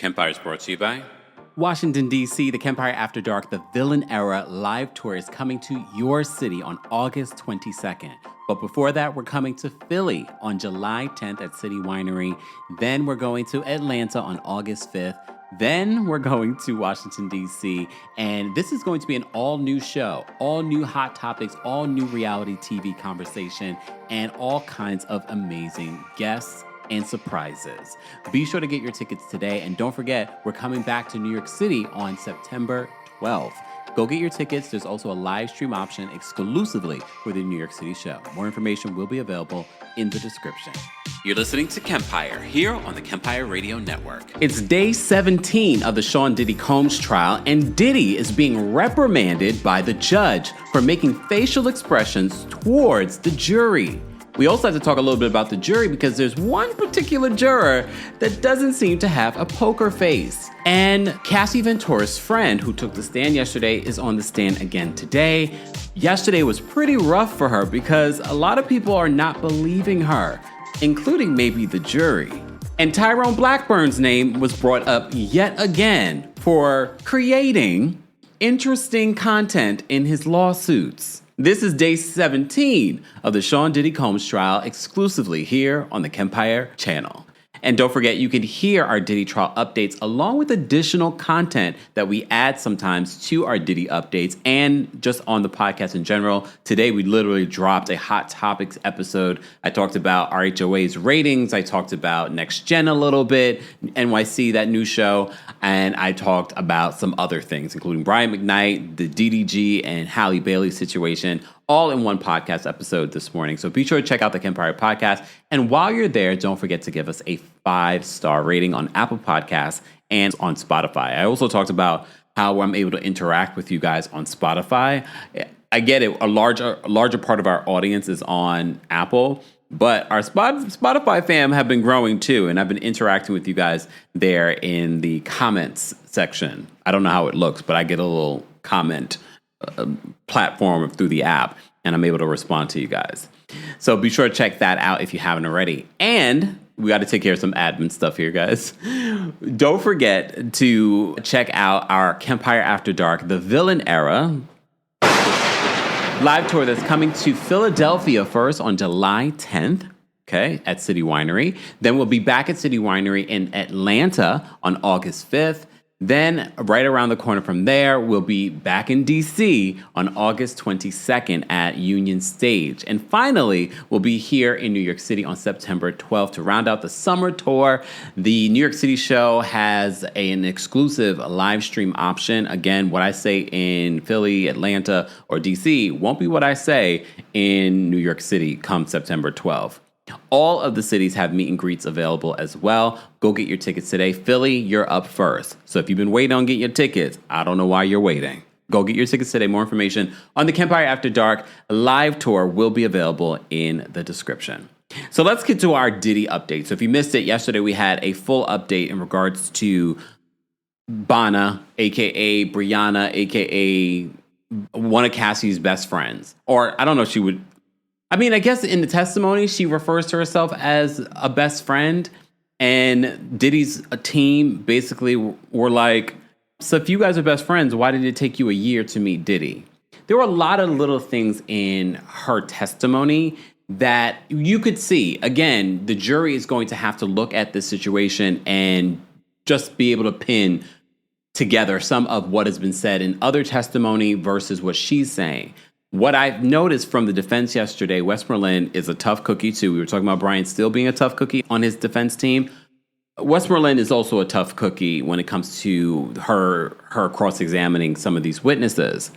Kempire is brought to you by Washington, D.C., the Kempire After Dark, the Villain Era live tour is coming to your city on August 22nd. But before that, we're coming to Philly on July 10th at City Winery. Then we're going to Atlanta on August 5th. Then we're going to Washington, D.C., and this is going to be an all-new show, all new hot topics, all new reality TV conversation, and all kinds of amazing guests and surprises. Be sure to get your tickets today, and don't forget, we're coming back to New York City on September 12th. Go get your tickets. There's also a live stream option exclusively for the New York City show. More information will be available in the description. You're listening to Kempire here on the Kempire Radio Network. It's day 17 of the Sean Diddy Combs trial, and Diddy is being reprimanded by the judge for making facial expressions towards the jury. We also have to talk a little bit about the jury because there's one particular juror that doesn't seem to have a poker face. And Cassie Ventura's friend, who took the stand yesterday, is on the stand again today. Yesterday was pretty rough for her because a lot of people are not believing her, including maybe the jury. And Tyrone Blackburn's name was brought up yet again for creating interesting content in his lawsuits. This is day 17 of the Sean Diddy Combs trial exclusively here on the Kempire channel. And don't forget, you can hear our Diddy trial updates along with additional content that we add sometimes to our Diddy updates and just on the podcast in general. Today, we literally dropped a Hot Topics episode. I talked about RHOA's ratings. I talked about Next Gen a little bit, NYC, that new show. And I talked about some other things, including Brian McKnight, the DDG, and Halle Bailey situation, all in one podcast episode this morning. So be sure to check out the Kempire podcast. And while you're there, don't forget to give us a 5-star rating on Apple Podcasts and on Spotify. I also talked about how I'm able to interact with you guys on Spotify. I get it. A larger part of our audience is on Apple, but our Spotify fam have been growing too. And I've been interacting with you guys there in the comments section. I don't know how it looks, but I get a little comment platform through the app, and I'm able to respond to you guys. So be sure to check that out if you haven't already. And we got to take care of some admin stuff here, guys. Don't forget to check out our Kempire After Dark, the Villain Era live tour that's coming to Philadelphia first on July 10th. Okay, at City Winery. Then we'll be back at City Winery in Atlanta on August 5th. Then, right around the corner from there, we'll be back in D.C. on August 22nd at Union Stage. And finally, we'll be here in New York City on September 12th to round out the summer tour. The New York City show has an exclusive live stream option. Again, what I say in Philly, Atlanta, or D.C. won't be what I say in New York City come September 12th. All of the cities have meet and greets available as well. Go get your tickets today. Philly, you're up first. So if you've been waiting on getting your tickets, I don't know why you're waiting. Go get your tickets today. More information on the Kempire After Dark live tour will be available in the description. So let's get to our Diddy update. So if you missed it, yesterday we had a full update in regards to Banna, a.k.a. Brianna, a.k.a. one of Cassie's best friends. Or I don't know if she would... I guess in the testimony, she refers to herself as a best friend, and Diddy's team basically were like, so if you guys are best friends, why did it take you a year to meet Diddy? There were a lot of little things in her testimony that you could see. Again, the jury is going to have to look at this situation and just be able to pin together some of what has been said in other testimony versus what she's saying. What I've noticed from the defense yesterday, Westmoreland is a tough cookie too. We were talking about Brian still being a tough cookie on his defense team. Westmoreland is also a tough cookie when it comes to her cross-examining some of these witnesses.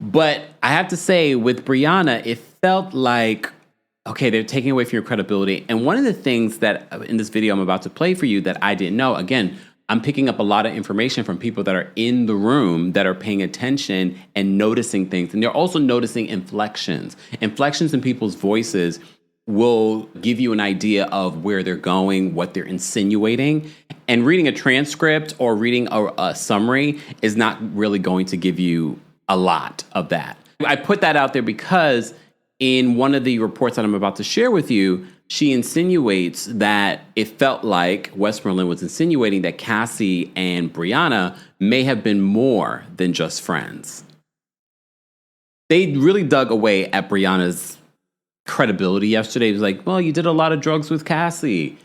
But I have to say, with Brianna, it felt like, okay, they're taking away from your credibility. And one of the things that in this video I'm about to play for you that I didn't know, again, I'm picking up a lot of information from people that are in the room that are paying attention and noticing things. And they're also noticing inflections. Inflections in people's voices will give you an idea of where they're going, what they're insinuating. And reading a transcript or reading a summary is not really going to give you a lot of that. I put that out there because in one of the reports that I'm about to share with you, she insinuates that it felt like Westmoreland was insinuating that Cassie and Brianna may have been more than just friends. They really dug away at Brianna's credibility yesterday. It was like, well, you did a lot of drugs with Cassie.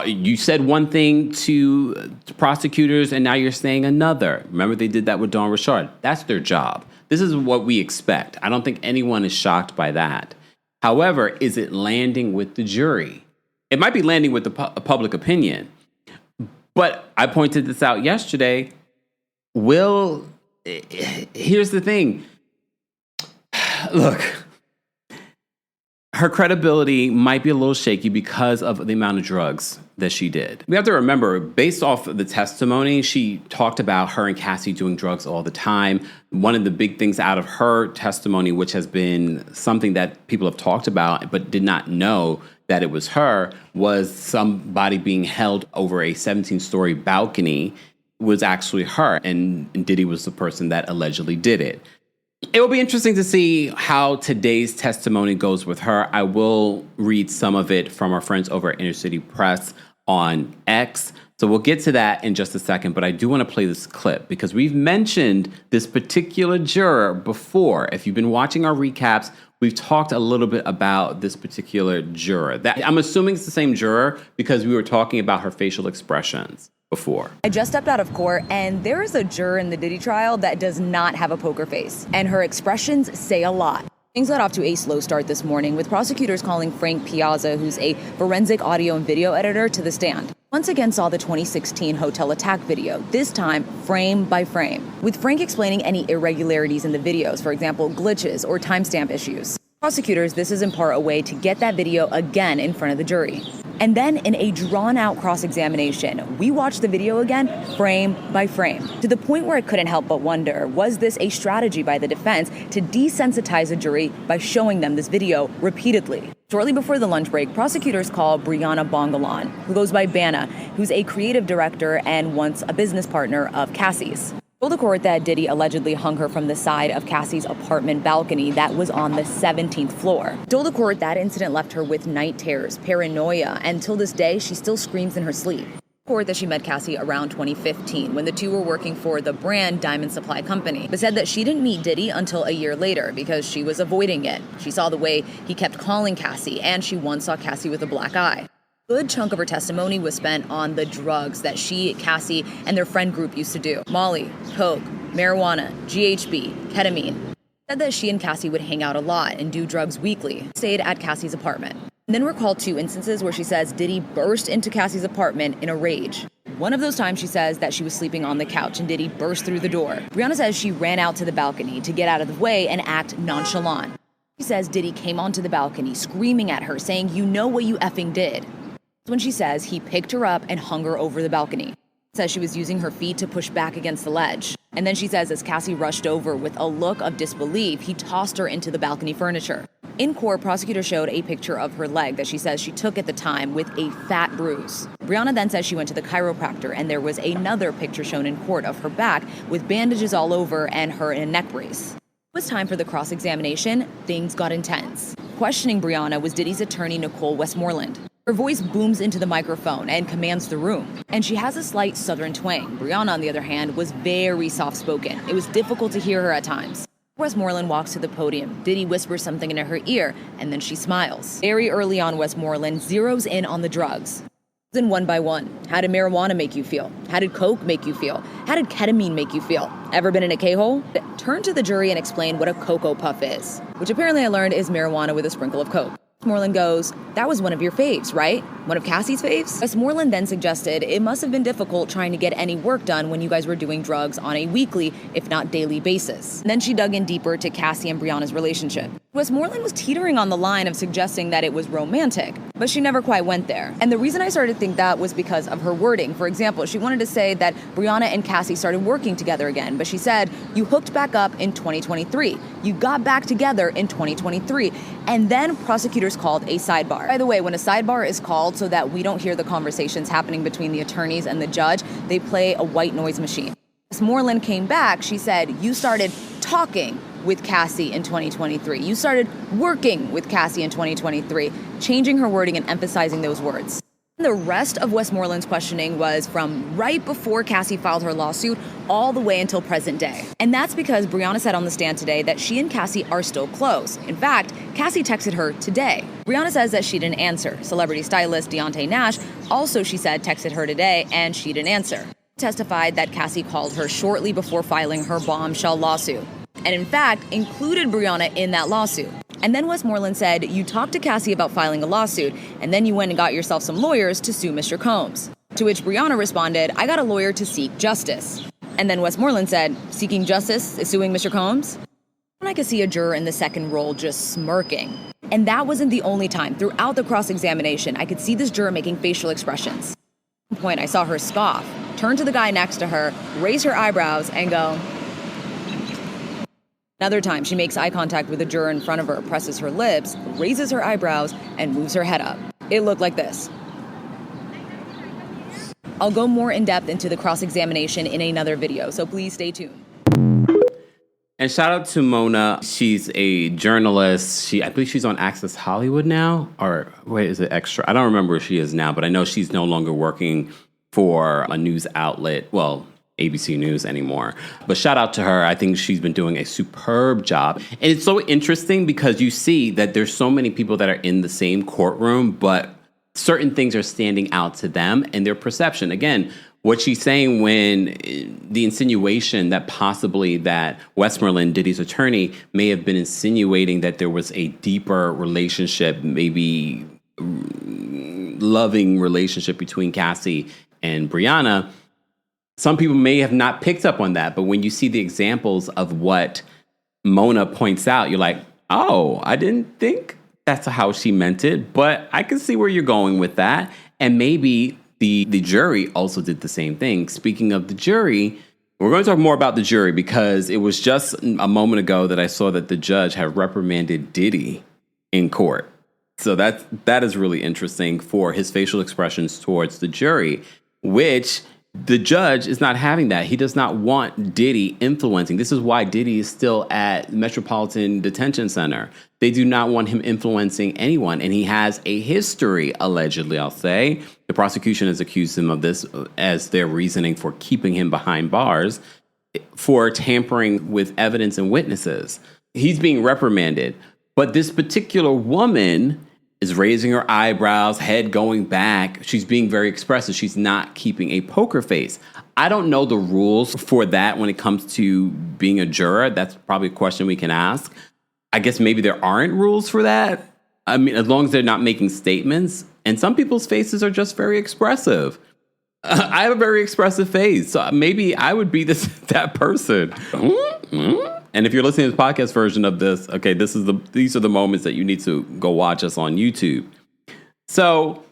You said one thing to prosecutors and now you're saying another. Remember, they did that with Dawn Richard. That's their job. This is what we expect. I don't think anyone is shocked by that. However, is it landing with the jury? It might be landing with the public opinion. But I pointed this out yesterday. Here's the thing. Look, her credibility might be a little shaky because of the amount of drugs that she did. We have to remember, based off of the testimony, she talked about her and Cassie doing drugs all the time. One of the big things out of her testimony, which has been something that people have talked about but did not know that it was her, was somebody being held over a 17-story balcony was actually her, and Diddy was the person that allegedly did it. It will be interesting to see how today's testimony goes with her. I will read some of it from our friends over at Inner City Press on X. So we'll get to that in just a second, but I do want to play this clip because we've mentioned this particular juror before. If you've been watching our recaps, we've talked a little bit about this particular juror. I'm assuming it's the same juror because we were talking about her facial expressions before. I just stepped out of court, and there is a juror in the Diddy trial that does not have a poker face, and her expressions say a lot. Things got off to a slow start this morning, with prosecutors calling Frank Piazza, who's a forensic audio and video editor, to the stand. Once again saw the 2016 hotel attack video, this time frame by frame, with Frank explaining any irregularities in the videos, for example, glitches or timestamp issues. Prosecutors, this is in part a way to get that video again in front of the jury. And then in a drawn-out cross-examination, we watched the video again, frame by frame, to the point where I couldn't help but wonder, was this a strategy by the defense to desensitize a jury by showing them this video repeatedly? Shortly before the lunch break, prosecutors call Brianna Bongalan, who goes by Banna, who's a creative director and once a business partner of Cassie's. Told the court that Diddy allegedly hung her from the side of Cassie's apartment balcony that was on the 17th floor. Told the court that incident left her with night terrors, paranoia, and till this day, she still screams in her sleep. Court that she met Cassie around 2015 when the two were working for the brand Diamond Supply Company, but said that she didn't meet Diddy until a year later because she was avoiding it. She saw the way he kept calling Cassie, and she once saw Cassie with a black eye. A good chunk of her testimony was spent on the drugs that she, Cassie, and their friend group used to do. Molly, coke, marijuana, GHB, ketamine. Said that she and Cassie would hang out a lot and do drugs weekly. Stayed at Cassie's apartment. And then recalled 2 instances where she says Diddy burst into Cassie's apartment in a rage. One of those times she says that she was sleeping on the couch and Diddy burst through the door. Brianna says she ran out to the balcony to get out of the way and act nonchalant. She says Diddy came onto the balcony screaming at her, saying, "You know what you effing did." When she says he picked her up and hung her over the balcony. Says she was using her feet to push back against the ledge. And then she says as Cassie rushed over with a look of disbelief, he tossed her into the balcony furniture. In court, prosecutors showed a picture of her leg that she says she took at the time with a fat bruise. Brianna then says she went to the chiropractor, and there was another picture shown in court of her back with bandages all over and her in a neck brace. It was time for the cross-examination. Things got intense. Questioning Brianna was Diddy's attorney, Nicole Westmoreland. Her voice booms into the microphone and commands the room, and she has a slight southern twang. Brianna, on the other hand, was very soft-spoken. It was difficult to hear her at times. Westmoreland walks to the podium. Diddy whispers something into her ear, and then she smiles. Very early on, Westmoreland zeroes in on the drugs. Then one by one. How did marijuana make you feel? How did coke make you feel? How did ketamine make you feel? Ever been in a K-hole? Turn to the jury and explain what a Cocoa Puff is, which apparently I learned is marijuana with a sprinkle of coke. Westmoreland goes, "That was one of your faves, right? One of Cassie's faves?" Westmoreland then suggested it must have been difficult trying to get any work done when you guys were doing drugs on a weekly, if not daily basis. And then she dug in deeper to Cassie and Brianna's relationship. Westmoreland was teetering on the line of suggesting that it was romantic, but she never quite went there. And the reason I started to think that was because of her wording. For example, she wanted to say that Brianna and Cassie started working together again, but she said, "You hooked back up in 2023. You got back together in 2023. And then prosecutors called a sidebar. By the way, when a sidebar is called so that we don't hear the conversations happening between the attorneys and the judge, they play a white noise machine. As Moreland came back, she said, "You started talking with Cassie in 2023. You started working with Cassie in 2023, changing her wording and emphasizing those words. The rest of Westmoreland's questioning was from right before Cassie filed her lawsuit all the way until present day. And that's because Brianna said on the stand today that she and Cassie are still close. In fact, Cassie texted her today. Brianna says that she didn't answer. Celebrity stylist Deontay Nash also, she said, texted her today and she didn't answer. Testified that Cassie called her shortly before filing her bombshell lawsuit, and in fact included Brianna in that lawsuit. And then Westmoreland said, you talked to Cassie about filing a lawsuit, and then you went and got yourself some lawyers to sue Mr. Combs. To which Brianna responded, I got a lawyer to seek justice. And then Westmoreland said, seeking justice is suing Mr. Combs? And I could see a juror in the second row just smirking. And that wasn't the only time. Throughout the cross-examination, I could see this juror making facial expressions. At one point, I saw her scoff, turn to the guy next to her, raise her eyebrows, and go. Another time, she makes eye contact with a juror in front of her, presses her lips, raises her eyebrows, and moves her head up. It looked like this. I'll go more in depth into the cross-examination in another video, so please stay tuned. And shout out to Mona. She's a journalist. I believe she's on Access Hollywood now. Or wait, is it Extra? I don't remember where she is now, but I know she's no longer working for a news outlet. Well, ABC News anymore. But shout out to her. I think she's been doing a superb job. And it's so interesting because you see that there's so many people that are in the same courtroom, but certain things are standing out to them and their perception. Again, what she's saying when the insinuation that possibly that Westmoreland, Diddy's attorney, may have been insinuating that there was a deeper relationship, maybe loving relationship between Cassie and Brianna. Some people may have not picked up on that, but when you see the examples of what Mona points out, you're like, oh, I didn't think that's how she meant it, but I can see where you're going with that. And maybe the jury also did the same thing. Speaking of the jury, we're going to talk more about the jury because it was just a moment ago that I saw that the judge had reprimanded Diddy in court. So that is really interesting for his facial expressions towards the jury, which the judge is not having that. He does not want Diddy influencing. This is why Diddy is still at Metropolitan Detention Center. They do not want him influencing anyone. And he has a history, allegedly, I'll say. The prosecution has accused him of this as their reasoning for keeping him behind bars for tampering with evidence and witnesses. He's being reprimanded. But this particular woman is raising her eyebrows, head going back. She's being very expressive. She's not keeping a poker face. I don't know the rules for that when it comes to being a juror. That's probably a question we can ask. I guess maybe there aren't rules for that. I mean, as long as they're not making statements. And some people's faces are just very expressive. I have a very expressive face, so maybe I would be that person. And if you're listening to the podcast version of this, okay, these are the moments that you need to go watch us on YouTube. So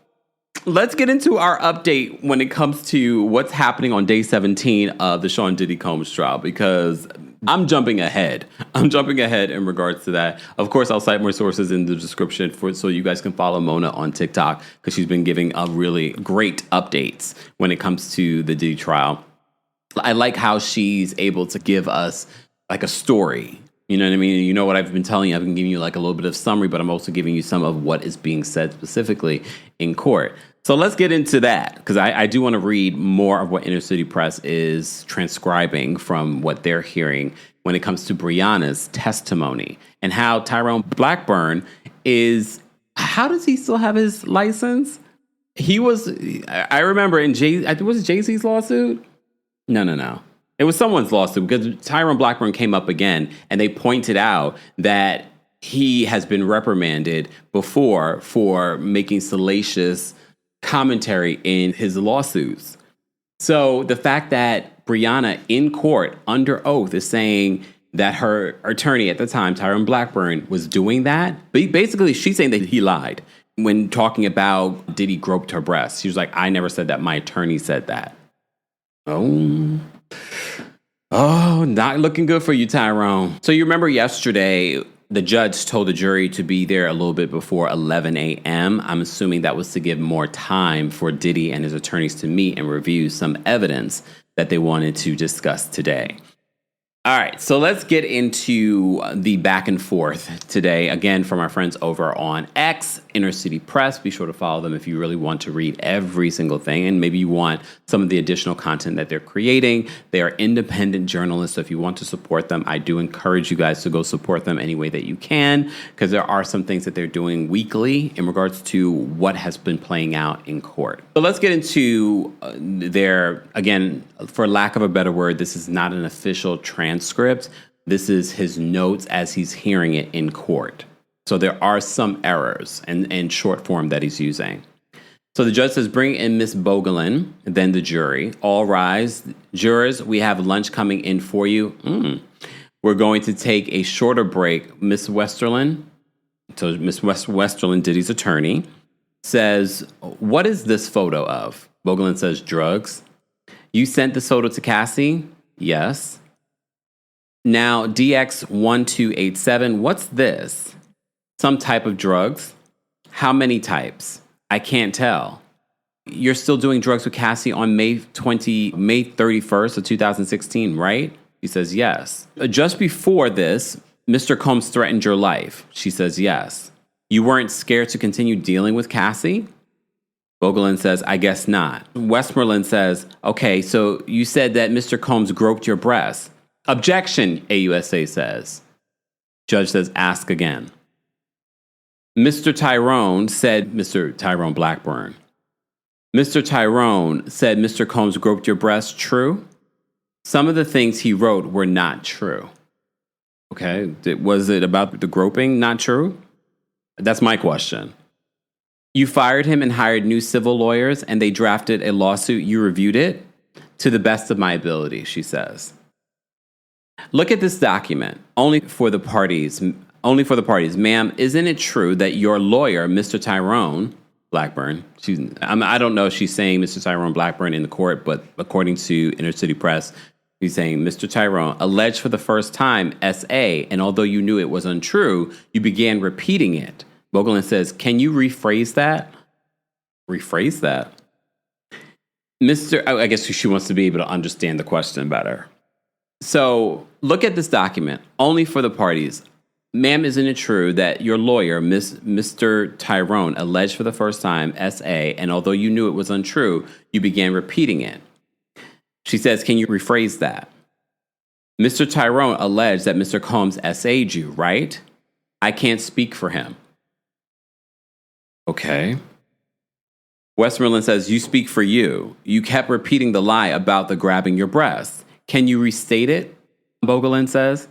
let's get into our update when it comes to what's happening on day 17 of the Sean Diddy Combs trial, because I'm jumping ahead. In regards to that. Of course, I'll cite more sources in the description so you guys can follow Mona on TikTok because she's been giving a really great updates when it comes to the Diddy trial. I like how she's able to give us like a story. You know what I mean? You know what I've been telling you? I've been giving you like a little bit of summary, but I'm also giving you some of what is being said specifically in court. So let's get into that, because I do want to read more of what Inner City Press is transcribing from what they're hearing when it comes to Brianna's testimony and how Tyrone Blackburn is, how does he still have his license? He was, I remember was it Jay-Z's lawsuit? No. It was someone's lawsuit because Tyrone Blackburn came up again and they pointed out that he has been reprimanded before for making salacious commentary in his lawsuits. So the fact that Brianna in court under oath is saying that her attorney at the time, Tyrone Blackburn, was doing that. But basically, she's saying that he lied when talking about Diddy groped her breast. She was like, I never said that. My attorney said that. Oh, not looking good for you, Tyrone. So you remember yesterday, the judge told the jury to be there a little bit before 11 a.m. I'm assuming that was to give more time for Diddy and his attorneys to meet and review some evidence that they wanted to discuss today. All right, so let's get into the back and forth today. Again, from our friends over on X, Inner City Press. Be sure to follow them if you really want to read every single thing. And maybe you want some of the additional content that they're creating. They are independent journalists. So if you want to support them, I do encourage you guys to go support them any way that you can, because there are some things that they're doing weekly in regards to what has been playing out in court. So let's get into their, again, for lack of a better word, this is not an official transcript. This is his notes as he's hearing it in court. So there are some errors in short form that he's using. So the judge says, bring in Miss Bogelin, then the jury. All rise. Jurors, we have lunch coming in for you. We're going to take a shorter break. Miss Westerlin, so Miss Westerlin, Diddy's attorney, says, what is this photo of? Bogelin says, drugs. You sent this photo to Cassie? Yes. Now, DX1287, what's this? Some type of drugs? How many types? I can't tell. You're still doing drugs with Cassie on May 31st of 2016, right? He says, yes. Just before this, Mr. Combs threatened your life. She says, yes. You weren't scared to continue dealing with Cassie? Bogelin says, I guess not. Westmoreland says, okay, so you said that Mr. Combs groped your breast. Objection, AUSA says. Judge says, ask again. Mr. Tyrone said, Mr. Tyrone Blackburn. Mr. Tyrone said Mr. Combs groped your breast. True? Some of the things he wrote were not true. Okay, was it about the groping not true? That's my question. You fired him and hired new civil lawyers, and they drafted a lawsuit. You reviewed it? To the best of my ability, she says. Look at this document. Only for the parties. Ma'am, isn't it true that your lawyer, Mr. Tyrone Blackburn, I don't know if she's saying Mr. Tyrone Blackburn in the court, but according to Inner City Press, he's saying Mr. Tyrone alleged for the first time SA, and although you knew it was untrue, you began repeating it. Bogelin says, can you rephrase that? Rephrase that? I guess she wants to be able to understand the question better. So look at this document. Only for the parties. Ma'am, isn't it true that your lawyer, Mr. Tyrone, alleged for the first time SA, and although you knew it was untrue, you began repeating it? She says, can you rephrase that? Mr. Tyrone alleged that Mr. Combs SA'd you, right? I can't speak for him. Okay. Westmoreland says, you speak for you. You kept repeating the lie about the grabbing your breast. Can you restate it? Bogelin says.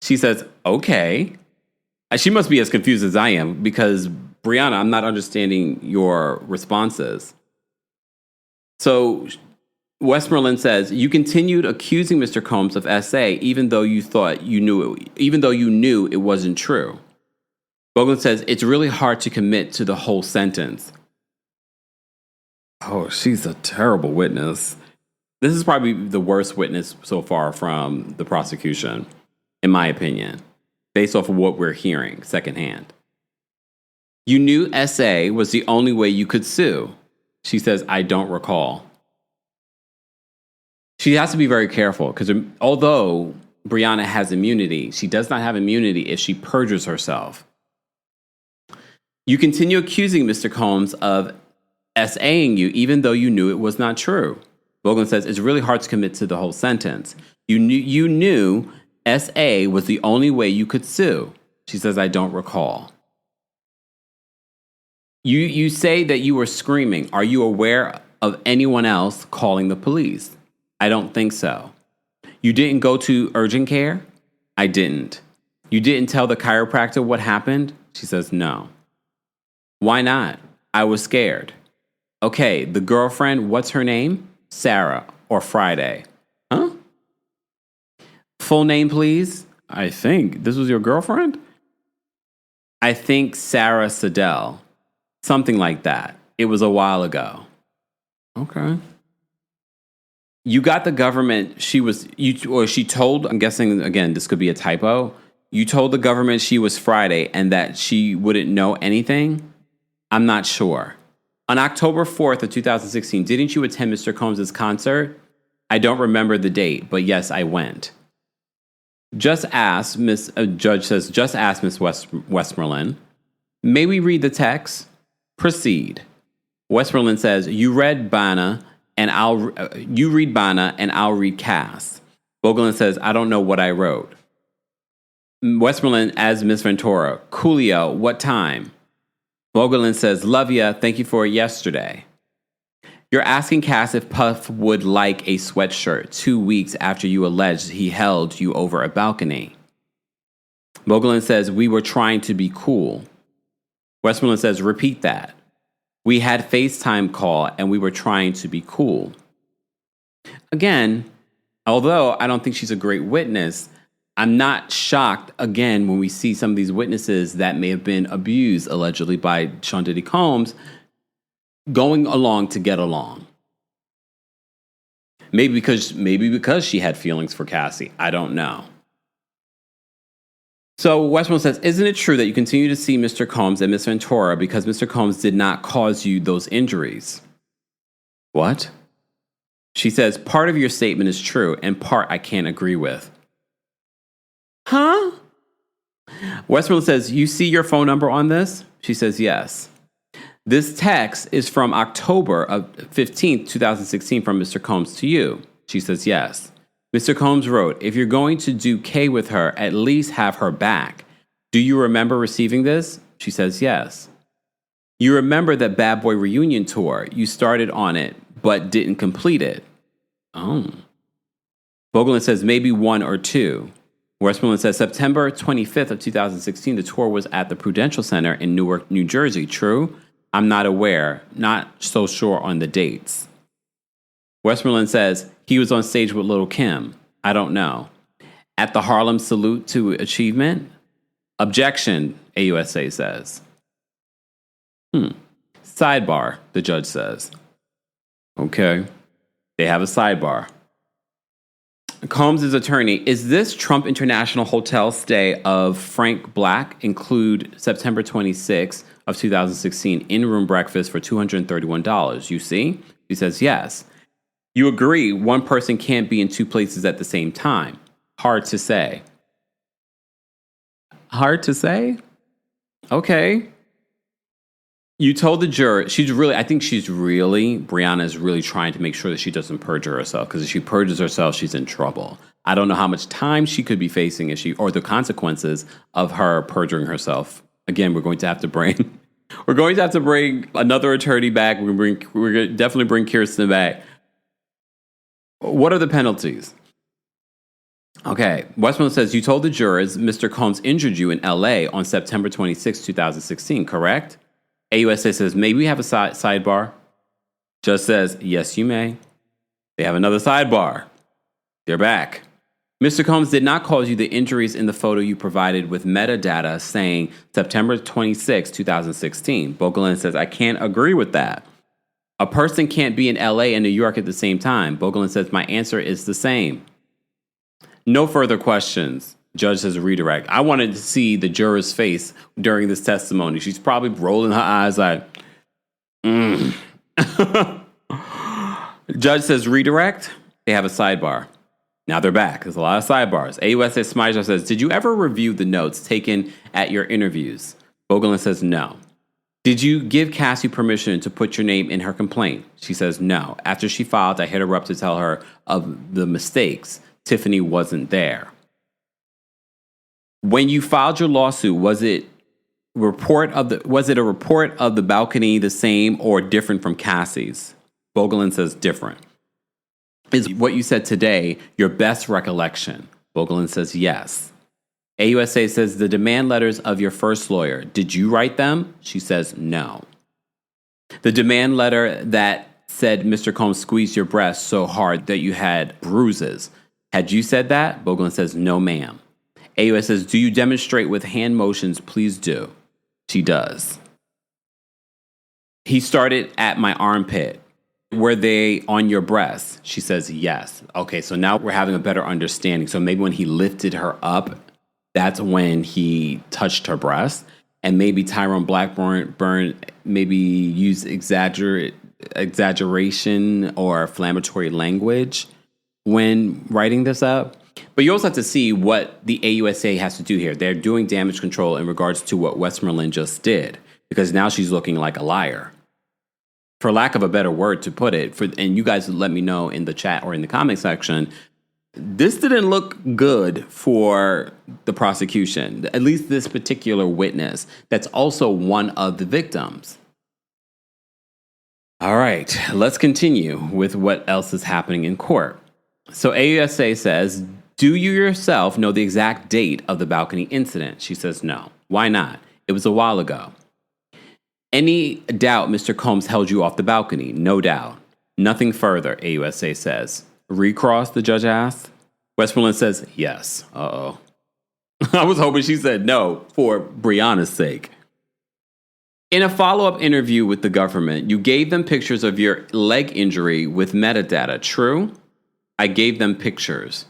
She says, okay. She must be as confused as I am because, Brianna, I'm not understanding your responses. So Westmoreland says, you continued accusing Mr. Combs of SA even though you knew it wasn't true. Bogelin says, it's really hard to commit to the whole sentence. Oh, she's a terrible witness. This is probably the worst witness so far from the prosecution, in my opinion, based off of what we're hearing secondhand. You knew SA was the only way you could sue. She says, I don't recall. She has to be very careful because although Brianna has immunity, she does not have immunity if she perjures herself. You continue accusing Mr. Combs of SAing you even though you knew it was not true. Bogelin says, it's really hard to commit to the whole sentence. You knew SA was the only way you could sue. She says, I don't recall. You say that you were screaming. Are you aware of anyone else calling the police? I don't think so. You didn't go to urgent care? I didn't. You didn't tell the chiropractor what happened? She says, no. Why not? I was scared. Okay, the girlfriend, what's her name? Sarah or Friday. Huh? Full name, please? I think this was your girlfriend? I think Sarah Siddell. Something like that. It was a while ago. Okay. You got the government, she told, I'm guessing, again, this could be a typo. You told the government she was Friday and that she wouldn't know anything? I'm not sure. On October 4th of 2016, didn't you attend Mr. Combs' concert? I don't remember the date, but yes, I went. Just ask Miss. Judge says, just ask Miss Westmoreland. May we read the text? Proceed. Westmoreland says, you read Banna, and you read Banna, and I'll read Cass. Bogolan says, I don't know what I wrote. Westmoreland as Miss Ventura. Coolio, what time? Bogolan says, love ya, thank you for yesterday. You're asking Cass if Puff would like a sweatshirt 2 weeks after you alleged he held you over a balcony. Bogolan says, we were trying to be cool. Westmoreland says, repeat that. We had FaceTime call and we were trying to be cool. Again, although I don't think she's a great witness, I'm not shocked, again, when we see some of these witnesses that may have been abused, allegedly, by Sean Diddy Combs, going along to get along. Maybe because she had feelings for Cassie. I don't know. So Westmoreland says, isn't it true that you continue to see Mr. Combs and Miss Ventura because Mr. Combs did not cause you those injuries? What? She says, part of your statement is true and part I can't agree with. Huh? Westmoreland says, you see your phone number on this? She says, yes. This text is from October of 15th, 2016 from Mr. Combs to you. She says, yes. Mr. Combs wrote, if you're going to do K with her, at least have her back. Do you remember receiving this? She says, yes. You remember that Bad Boy reunion tour. You started on it, but didn't complete it. Oh. Bogolan says, maybe 1 or 2. Westmoreland says, September 25th of 2016, the tour was at the Prudential Center in Newark, New Jersey. True? I'm not aware. Not so sure on the dates. Westmoreland says, he was on stage with Lil' Kim. I don't know. At the Harlem Salute to Achievement? Objection, AUSA says. Sidebar, the judge says. Okay. They have a sidebar. Combs' attorney, is this Trump International Hotel stay of Frank Black include September 26th of 2016 in-room breakfast for $231? You see? He says, yes. You agree one person can't be in 2 places at the same time. Hard to say. Hard to say? Okay. You told the juror, Brianna is really trying to make sure that she doesn't perjure herself, because if she perjures herself, she's in trouble. I don't know how much time she could be facing or the consequences of her perjuring herself. Again, we're going to have to bring another attorney back. We're going to definitely bring Kirsten back. What are the penalties? Okay, Westmoreland says, you told the jurors Mr. Combs injured you in L.A. on September 26, 2016, correct? AUSA says, may we have a sidebar? Judge says, yes, you may. They have another sidebar. They're back. Mr. Combs did not cause you the injuries in the photo you provided with metadata saying September 26, 2016. Bogolan says, I can't agree with that. A person can't be in LA and New York at the same time. Bogolan says, my answer is the same. No further questions. Judge says, redirect. I wanted to see the juror's face during this testimony. She's probably rolling her eyes like, Judge says, redirect. They have a sidebar. Now they're back. There's a lot of sidebars. AUSA Smizer says, did you ever review the notes taken at your interviews? Bogolan says, no. Did you give Cassie permission to put your name in her complaint? She says, no. After she filed, I hit her up to tell her of the mistakes. Tiffany wasn't there. When you filed your lawsuit, was it a report of the balcony the same or different from Cassie's? Bogolan says different. Is what you said today your best recollection? Bogolan says yes. AUSA says the demand letters of your first lawyer, did you write them? She says no. The demand letter that said Mr. Combs squeezed your breast so hard that you had bruises, had you said that? Bogolan says no, ma'am. AUSA says, do you demonstrate with hand motions? Please do. She does. He started at my armpit. Were they on your breast? She says yes. Okay, so now we're having a better understanding. So maybe when he lifted her up, that's when he touched her breast. And maybe Tyrone Blackburn maybe used exaggeration or inflammatory language when writing this up. But you also have to see what the AUSA has to do here. They're doing damage control in regards to what Westmoreland just did, because now she's looking like a liar. For lack of a better word to put it, and you guys let me know in the chat or in the comment section, this didn't look good for the prosecution, at least this particular witness that's also one of the victims. All right, let's continue with what else is happening in court. So AUSA says, do you yourself know the exact date of the balcony incident? She says no. Why not? It was a while ago. Any doubt Mr. Combs held you off the balcony? No doubt. Nothing further, AUSA says. Recross, the judge asked. Westmoreland says yes. Uh-oh. I was hoping she said no for Brianna's sake. In a follow-up interview with the government, you gave them pictures of your leg injury with metadata. True? I gave them pictures.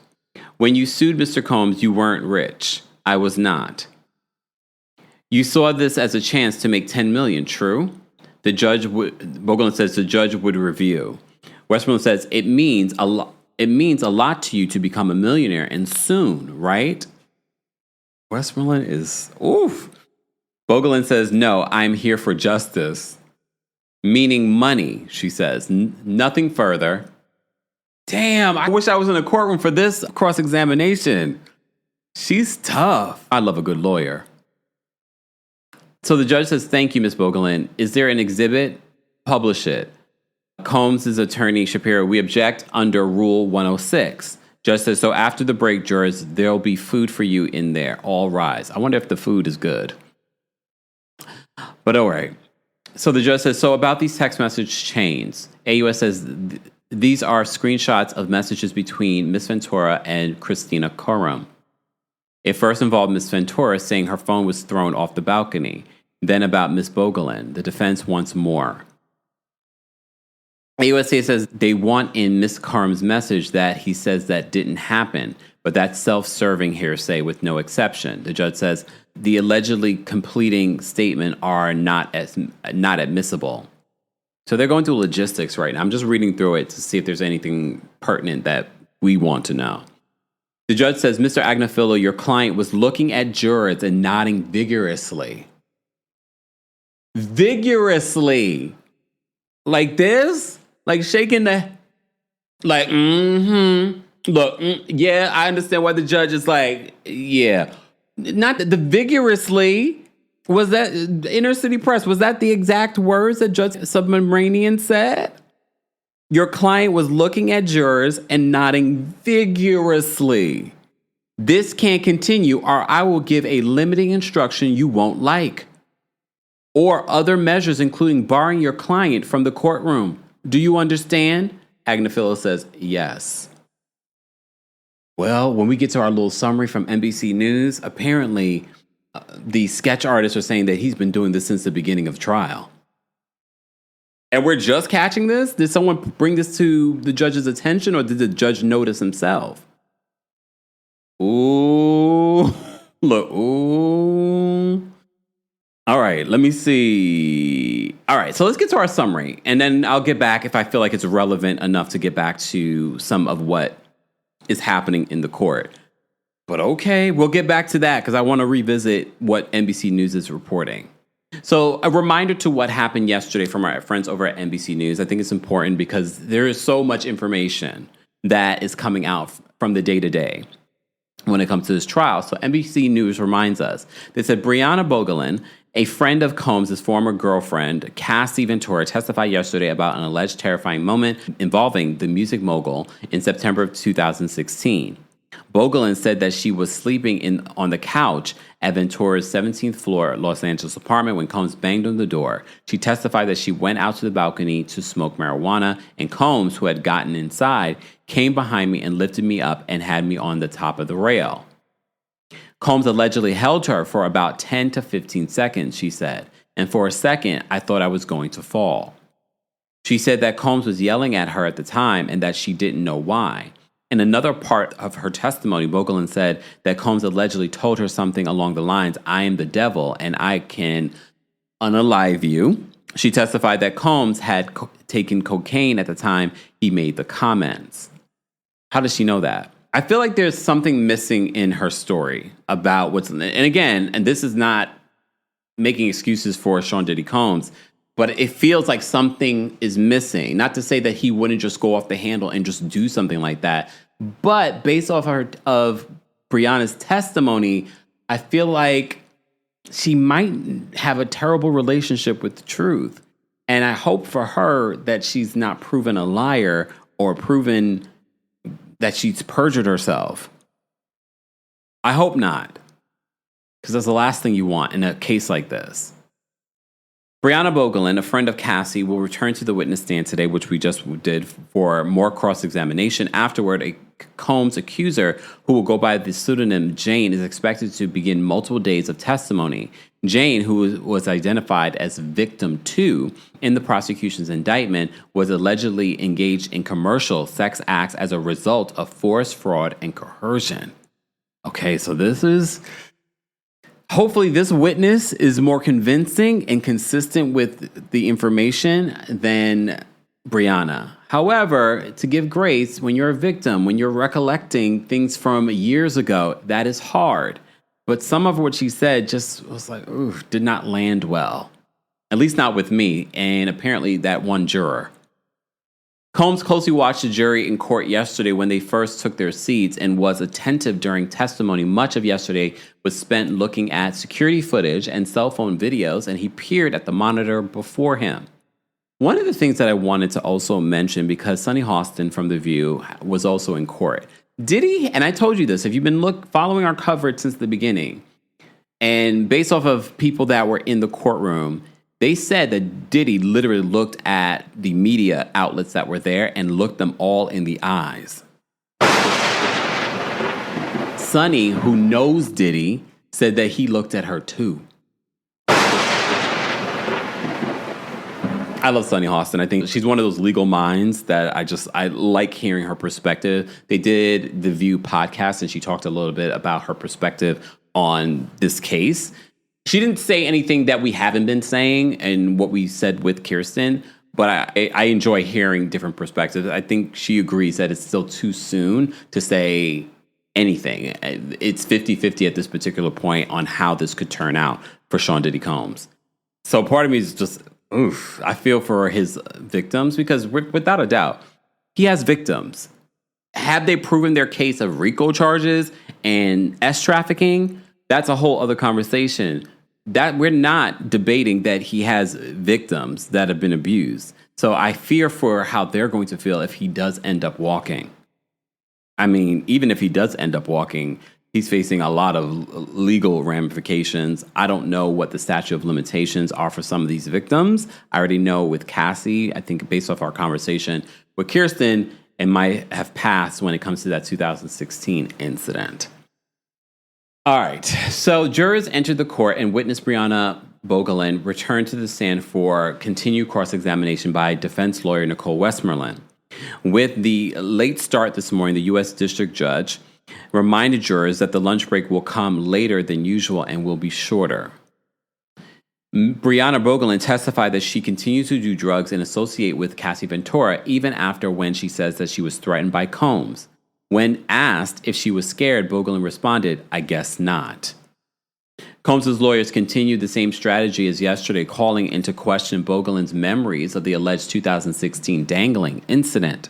When you sued Mr. Combs, you weren't rich. I was not. You saw this as a chance to make $10 million. True? Bogolan says the judge would review. Westmoreland says it means a lot. It means a lot to you to become a millionaire, and soon, right? Westmoreland is oof. Bogolan says no. I'm here for justice, meaning money. She says nothing further. Damn, I wish I was in a courtroom for this cross-examination. She's tough. I love a good lawyer. So the judge says, thank you, Ms. Bogolan. Is there an exhibit? Publish it. Combs' attorney, Shapiro, we object under Rule 106. Judge says, so after the break, jurors, there'll be food for you in there. All rise. I wonder if the food is good. But all right. So the judge says, so about these text message chains, AUS says, these are screenshots of messages between Ms. Ventura and Christina Courtroom. It first involved Ms. Ventura saying her phone was thrown off the balcony. Then about Ms. Bogolan. The defense wants more. AUSA says they want in Ms. Courtroom's message that he says that didn't happen, but that's self-serving hearsay with no exception. The judge says the allegedly completing statement are not admissible. So they're going through logistics right now. I'm just reading through it to see if there's anything pertinent that we want to know. The judge says, Mr. Agnafilo, your client was looking at jurors and nodding vigorously. Vigorously. Like this? Like shaking the... Like, Look, yeah, I understand why the judge is like, yeah. Not the vigorously... Was that Inner City Press? Was that the exact words that Judge Submaranian said? Your client was looking at jurors and nodding vigorously. This can't continue, or I will give a limiting instruction you won't like. Or other measures, including barring your client from the courtroom. Do you understand? Agnafilo says, yes. Well, when we get to our little summary from NBC News, apparently... the sketch artists are saying that he's been doing this since the beginning of trial. And we're just catching this? Did someone bring this to the judge's attention, or did the judge notice himself? Ooh. Look, ooh. All right, let me see. All right, so let's get to our summary. And then I'll get back if I feel like it's relevant enough to get back to some of what is happening in the court. But okay, we'll get back to that because I want to revisit what NBC News is reporting. So a reminder to what happened yesterday from our friends over at NBC News. I think it's important because there is so much information that is coming out from the day-to-day when it comes to this trial. So NBC News reminds us, they said Brianna Bogolan, a friend of Combs' former girlfriend, Cassie Ventura, testified yesterday about an alleged terrifying moment involving the music mogul in September of 2016. Bogolan said that she was sleeping on the couch at Ventura's 17th floor Los Angeles apartment when Combs banged on the door. She testified that she went out to the balcony to smoke marijuana, and Combs, who had gotten inside, came behind me and lifted me up and had me on the top of the rail. Combs allegedly held her for about 10 to 15 seconds, she said, and for a second, I thought I was going to fall. She said that Combs was yelling at her at the time and that she didn't know why. In another part of her testimony, Bogolan said that Combs allegedly told her something along the lines, I am the devil and I can unalive you. She testified that Combs had taken cocaine at the time he made the comments. How does she know that? I feel like there's something missing in her story about and again, and this is not making excuses for Sean Diddy Combs, but it feels like something is missing. Not to say that he wouldn't just go off the handle and just do something like that, but based off of Brianna's testimony, I feel like she might have a terrible relationship with the truth. And I hope for her that she's not proven a liar or proven that she's perjured herself. I hope not, because that's the last thing you want in a case like this. Brianna Bogelin, a friend of Cassie, will return to the witness stand today, which we just did, for more cross-examination. Afterward, a Combs accuser, who will go by the pseudonym Jane, is expected to begin multiple days of testimony. Jane, who was identified as victim 2 in the prosecution's indictment, was allegedly engaged in commercial sex acts as a result of force, fraud, and coercion. Okay, so hopefully this witness is more convincing and consistent with the information than Brianna. However, to give grace, when you're a victim, when you're recollecting things from years ago, that is hard. But some of what she said just was like, ooh, did not land well. At least not with me, and apparently that one juror. Combs closely watched the jury in court yesterday when they first took their seats and was attentive during testimony. Much of yesterday was spent looking at security footage and cell phone videos, and he peered at the monitor before him. One of the things that I wanted to also mention, because Sunny Hostin from The View was also in court. Diddy, and I told you this, if you've been following our coverage since the beginning, and based off of people that were in the courtroom, they said that Diddy literally looked at the media outlets that were there and looked them all in the eyes. Sunny, who knows Diddy, said that he looked at her too. I love Sunny Hostin. I think she's one of those legal minds that I like hearing her perspective. They did the View podcast, and she talked a little bit about her perspective on this case. She didn't say anything that we haven't been saying and what we said with Kirsten, but I enjoy hearing different perspectives. I think she agrees that it's still too soon to say anything. It's 50-50 at this particular point on how this could turn out for Sean Diddy Combs. So part of me is just, oof, I feel for his victims, because without a doubt, he has victims. Have they proven their case of RICO charges and S trafficking? That's a whole other conversation. That we're not debating that he has victims that have been abused. So I fear for how they're going to feel if he does end up walking. I mean, even if he does end up walking, he's facing a lot of legal ramifications. I don't know what the statute of limitations are for some of these victims. I already know with Cassie, I think based off our conversation with Kirsten, it might have passed when it comes to that 2016 incident. All right, so jurors entered the court and witness Brianna Bogelin returned to the stand for continued cross-examination by defense lawyer Nicole Westmoreland. With the late start this morning, the U.S. District Judge reminded jurors that the lunch break will come later than usual and will be shorter. Brianna Bogelin testified that she continues to do drugs and associate with Cassie Ventura even after when she says that she was threatened by Combs. When asked if she was scared, Bogelin responded, "I guess not." Combs' lawyers continued the same strategy as yesterday, calling into question Bogelin's memories of the alleged 2016 dangling incident.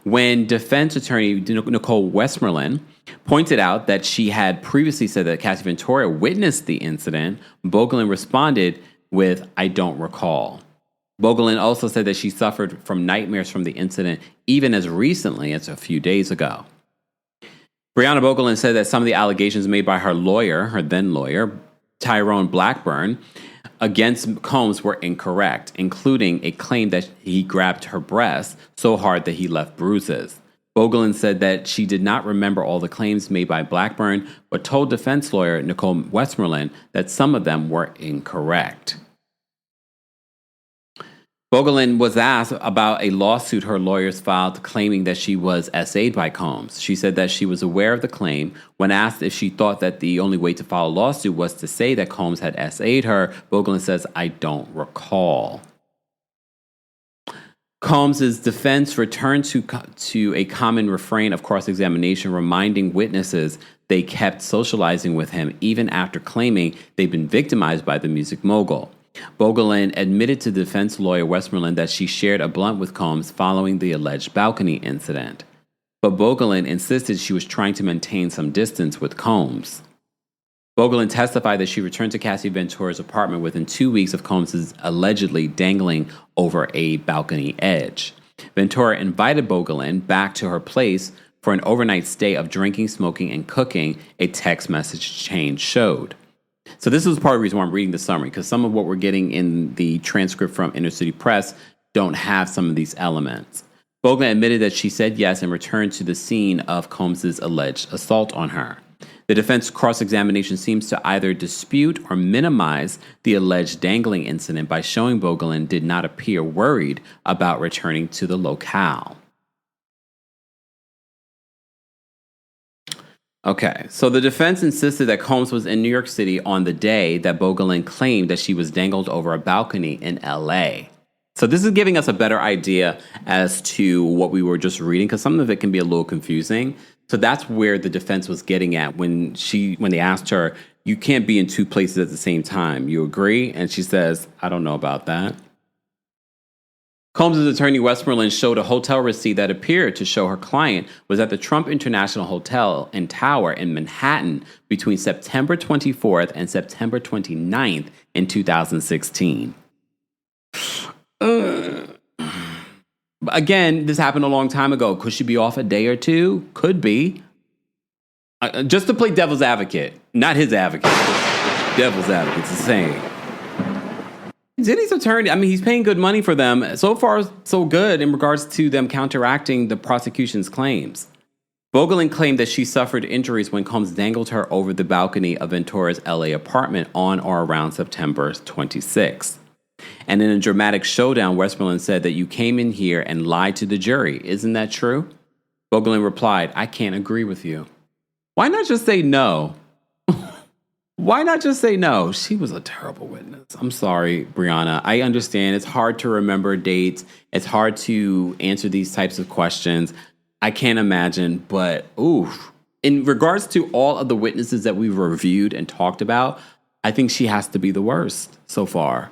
When defense attorney Nicole Westmoreland pointed out that she had previously said that Cassie Ventura witnessed the incident, Bogelin responded with, "I don't recall." Bogelin also said that she suffered from nightmares from the incident even as recently as a few days ago. Brianna Bogelin said that some of the allegations made by her then lawyer, Tyrone Blackburn, against Combs were incorrect, including a claim that he grabbed her breast so hard that he left bruises. Bogelin said that she did not remember all the claims made by Blackburn, but told defense lawyer Nicole Westmoreland that some of them were incorrect. Bogelin was asked about a lawsuit her lawyers filed claiming that she was SA'd by Combs. She said that she was aware of the claim. When asked if she thought that the only way to file a lawsuit was to say that Combs had SA'd her, Bogelin says, "I don't recall." Combs's defense returned to a common refrain of cross-examination, reminding witnesses they kept socializing with him even after claiming they'd been victimized by the music mogul. Bogelin admitted to defense lawyer Westmoreland that she shared a blunt with Combs following the alleged balcony incident. But Bogelin insisted she was trying to maintain some distance with Combs. Bogelin testified that she returned to Cassie Ventura's apartment within 2 weeks of Combs' allegedly dangling over a balcony edge. Ventura invited Bogelin back to her place for an overnight stay of drinking, smoking, and cooking, a text message chain showed. So this is part of the reason why I'm reading the summary, because some of what we're getting in the transcript from Inner City Press don't have some of these elements. Bogelin admitted that she said yes and returned to the scene of Combs' alleged assault on her. The defense cross-examination seems to either dispute or minimize the alleged dangling incident by showing Bogelin did not appear worried about returning to the locale. Okay, so the defense insisted that Combs was in New York City on the day that Bogelin claimed that she was dangled over a balcony in LA. So this is giving us a better idea as to what we were just reading, because some of it can be a little confusing. So that's where the defense was getting at when they asked her, you can't be in two places at the same time. You agree? And she says, I don't know about that. Combs' attorney Westmoreland showed a hotel receipt that appeared to show her client was at the Trump International Hotel and Tower in Manhattan between September 24th and September 29th in 2016. Again, this happened a long time ago. Could she be off a day or two? Could be. Just to play devil's advocate. Not his advocate. Devil's advocate. It's the same. Diddy's attorney, he's paying good money for them. So far, so good in regards to them counteracting the prosecution's claims. Bogelin claimed that she suffered injuries when Combs dangled her over the balcony of Ventura's LA apartment on or around September 26th. And in a dramatic showdown, Westmoreland said that you came in here and lied to the jury. Isn't that true? Bogelin replied, I can't agree with you. Why not just say no? Why not just say no? She was a terrible witness. I'm sorry, Brianna. I understand it's hard to remember dates. It's hard to answer these types of questions. I can't imagine, but oof. In regards to all of the witnesses that we've reviewed and talked about, I think she has to be the worst so far.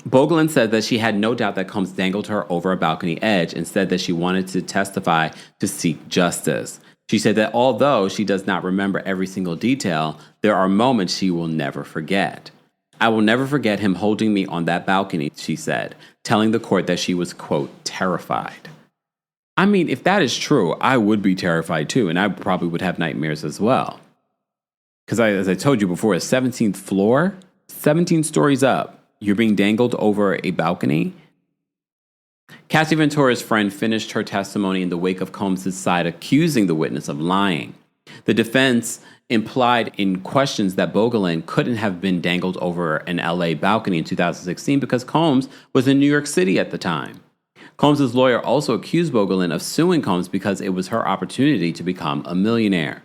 Bogelin said that she had no doubt that Combs dangled her over a balcony edge and said that she wanted to testify to seek justice. She said that although she does not remember every single detail, there are moments she will never forget. I will never forget him holding me on that balcony, she said, telling the court that she was, quote, terrified. If that is true, I would be terrified too, and I probably would have nightmares as well. Because as I told you before, a 17th floor, 17 stories up, you're being dangled over a balcony. Cassie Ventura's friend finished her testimony in the wake of Combs' side, accusing the witness of lying. The defense implied in questions that Bogelin couldn't have been dangled over an LA balcony in 2016 because Combs was in New York City at the time. Combs' lawyer also accused Bogelin of suing Combs because it was her opportunity to become a millionaire.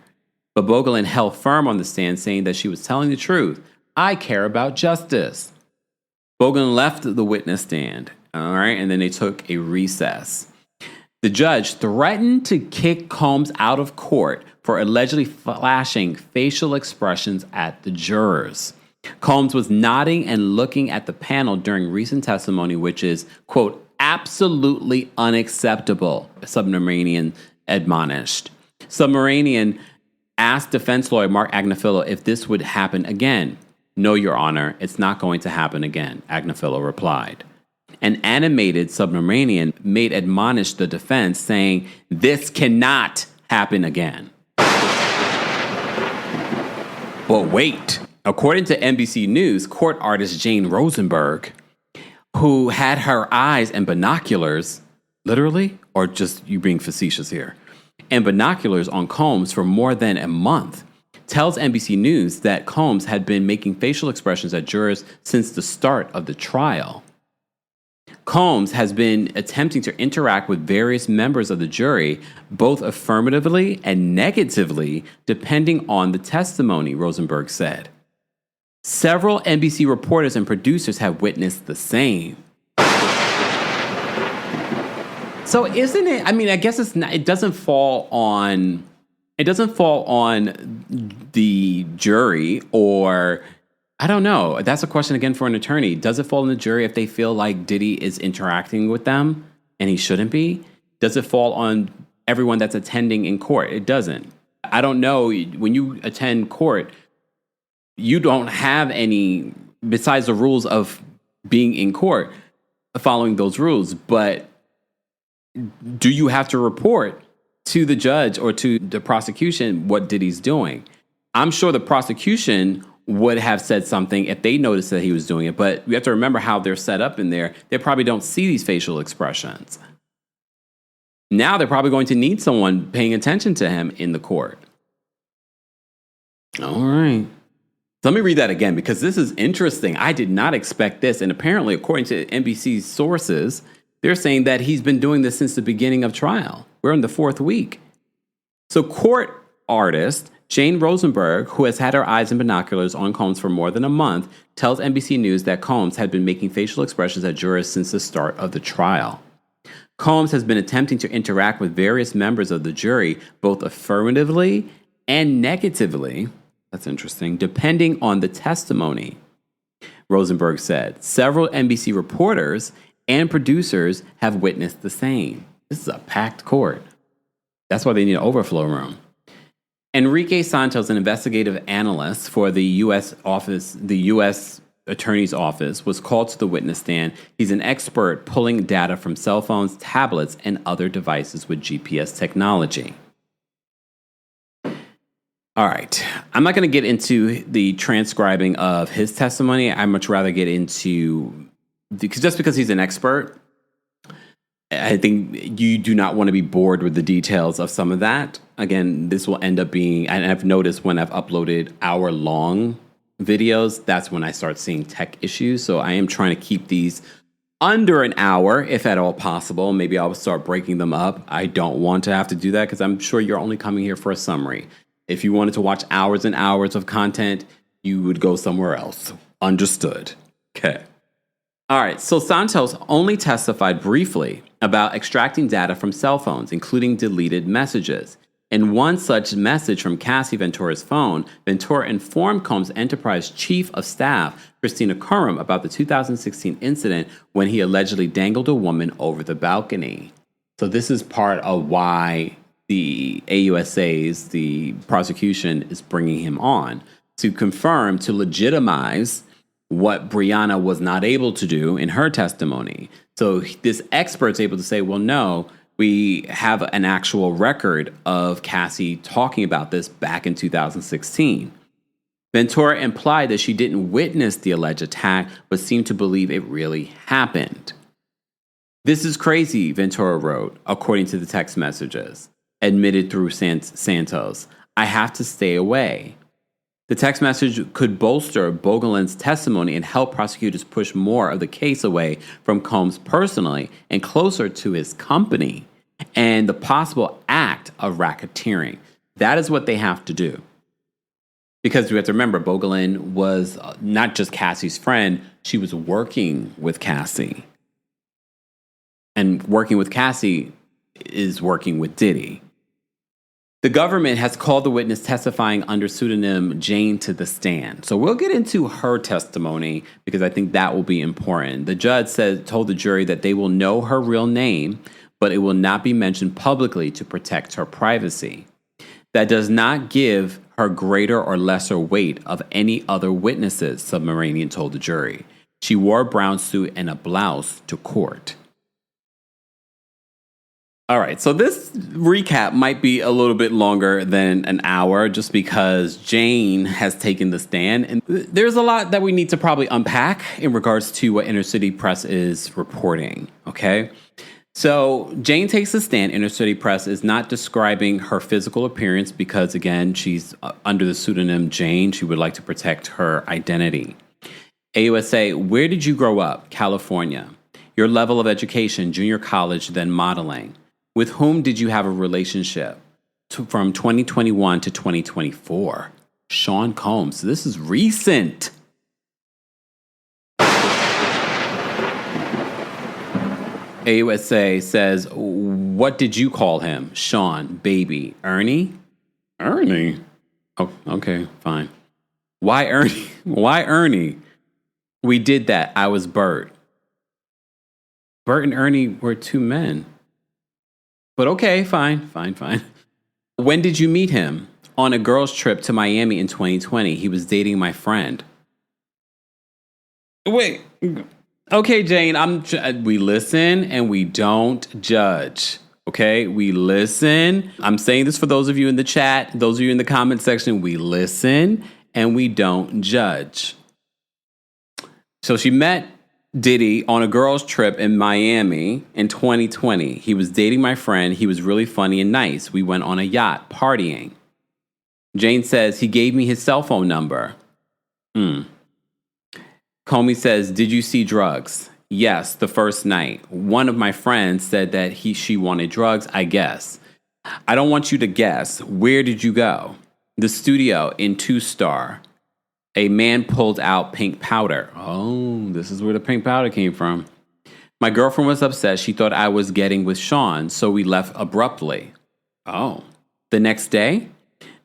But Bogelin held firm on the stand, saying that she was telling the truth. I care about justice. Bogelin left the witness stand, all right, and then they took a recess. The judge threatened to kick Combs out of court for allegedly flashing facial expressions at the jurors. Combs was nodding and looking at the panel during recent testimony, which is, quote, absolutely unacceptable, Submarinian admonished. Submarinian asked defense lawyer Mark Agnafilo if this would happen again. No, Your Honor, it's not going to happen again, Agnafilo replied. An animated Submarinian made admonish the defense, saying, this cannot happen again. But wait, according to NBC News, court artist Jane Rosenberg, who had her eyes and binoculars, literally, or just you being facetious here, and binoculars on Combs for more than a month, tells NBC News that Combs had been making facial expressions at jurors since the start of the trial. Combs has been attempting to interact with various members of the jury, both affirmatively and negatively, depending on the testimony, Rosenberg said. Several NBC reporters and producers have witnessed the same. So isn't it? I mean, I guess it's not. It doesn't fall on. It doesn't fall on the jury, or I don't know. That's a question again for an attorney. Does it fall on the jury if they feel like Diddy is interacting with them and he shouldn't be? Does it fall on everyone that's attending in court? It doesn't. I don't know. When you attend court, you don't have any, besides the rules of being in court, following those rules. But do you have to report to the judge or to the prosecution what Diddy's doing? I'm sure the prosecution would have said something if they noticed that he was doing it. But you have to remember how they're set up in there. They probably don't see these facial expressions. Now they're probably going to need someone paying attention to him in the court. All right. Let me read that again because this is interesting. I did not expect this. And apparently, according to NBC's sources, they're saying that he's been doing this since the beginning of trial. We're in the 4th week. So court artist Jane Rosenberg, who has had her eyes and binoculars on Combs for more than a month, tells NBC News that Combs had been making facial expressions at jurors since the start of the trial. Combs has been attempting to interact with various members of the jury, both affirmatively and negatively. That's interesting, depending on the testimony. Rosenberg said several NBC reporters and producers have witnessed the same. This is a packed court. That's why they need an overflow room. Enrique Santos, an investigative analyst for the U.S. Attorney's Office, was called to the witness stand. He's an expert pulling data from cell phones, tablets, and other devices with GPS technology. All right. I'm not going to get into the transcribing of his testimony. I'd much rather get into, just because he's an expert, I think you do not want to be bored with the details of some of that. Again, this will end up being, and I've noticed when I've uploaded hour-long videos, that's when I start seeing tech issues. So I am trying to keep these under an hour, if at all possible. Maybe I'll start breaking them up. I don't want to have to do that because I'm sure you're only coming here for a summary. If you wanted to watch hours and hours of content, you would go somewhere else. Understood. Okay. All right, so Santos only testified briefly about extracting data from cell phones, including deleted messages. In one such message from Cassie Ventura's phone, Ventura informed Combs' enterprise chief of staff, Christina Courtroom, about the 2016 incident when he allegedly dangled a woman over the balcony. So this is part of why the AUSA's, the prosecution, is bringing him on to confirm, to legitimize what Brianna was not able to do in her testimony. So this expert's able to say, well, no, we have an actual record of Cassie talking about this back in 2016. Ventura implied that she didn't witness the alleged attack, but seemed to believe it really happened. This is crazy, Ventura wrote, according to the text messages, admitted through Santos. I have to stay away. The text message could bolster Bogolin's testimony and help prosecutors push more of the case away from Combs personally and closer to his company and the possible act of racketeering. That is what they have to do. Because we have to remember, Bogolin was not just Cassie's friend, she was working with Cassie. And working with Cassie is working with Diddy. The government has called the witness testifying under pseudonym Jane to the stand. So we'll get into her testimony because I think that will be important. The judge told the jury that they will know her real name, but it will not be mentioned publicly to protect her privacy. That does not give her greater or lesser weight of any other witnesses, Submarinian told the jury. She wore a brown suit and a blouse to court. All right, so this recap might be a little bit longer than an hour just because Jane has taken the stand. And there's a lot that we need to probably unpack in regards to what Inner City Press is reporting, okay? So Jane takes the stand. Inner City Press is not describing her physical appearance because, again, she's under the pseudonym Jane. She would like to protect her identity. AUSA, where did you grow up? California. Your level of education, junior college, then modeling. With whom did you have a relationship from 2021 to 2024? Sean Combs. This is recent. AUSA says, what did you call him? Sean, baby. Ernie? Ernie? Oh, okay, fine. Why Ernie? Why Ernie? We did that. I was Bert. Bert and Ernie were two men. But okay, fine. When did you meet him? On a girls' trip to Miami in 2020. He was dating my friend. Wait. Okay, Jane, we listen and we don't judge. Okay, we listen. I'm saying this for those of you in the chat, those of you in the comment section. We listen and we don't judge. So she met Diddy on a girls' trip in Miami in 2020. He was dating my friend. He was really funny and nice. We went on a yacht partying. Jane says he gave me his cell phone number. Comey says, did you see drugs? Yes, the first night. One of my friends said that she wanted drugs, I guess. I don't want you to guess. Where did you go? The studio in 2-star. A man pulled out pink powder. Oh, this is where the pink powder came from. My girlfriend was upset. She thought I was getting with Sean, so we left abruptly. Oh. The next day?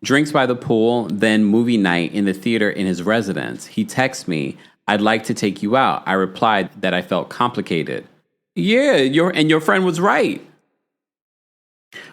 Drinks by the pool, then movie night in the theater in his residence. He texts me, I'd like to take you out. I replied that I felt complicated. Yeah, your friend was right.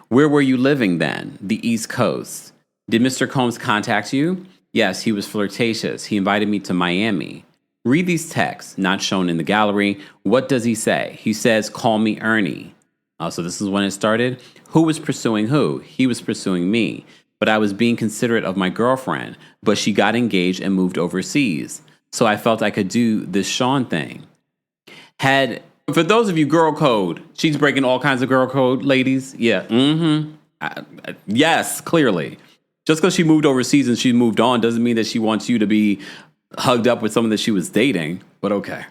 Where were you living then? The East Coast. Did Mr. Combs contact you? Yes, he was flirtatious. He invited me to Miami. Read these texts, not shown in the gallery. What does he say? He says, call me Ernie. Oh, so this is when it started? Who was pursuing who? He was pursuing me. But I was being considerate of my girlfriend. But she got engaged and moved overseas. So I felt I could do this Sean thing. For those of you girl code, she's breaking all kinds of girl code, ladies. Yeah, yes, clearly. Just because she moved overseas and she moved on doesn't mean that she wants you to be hugged up with someone that she was dating. But okay.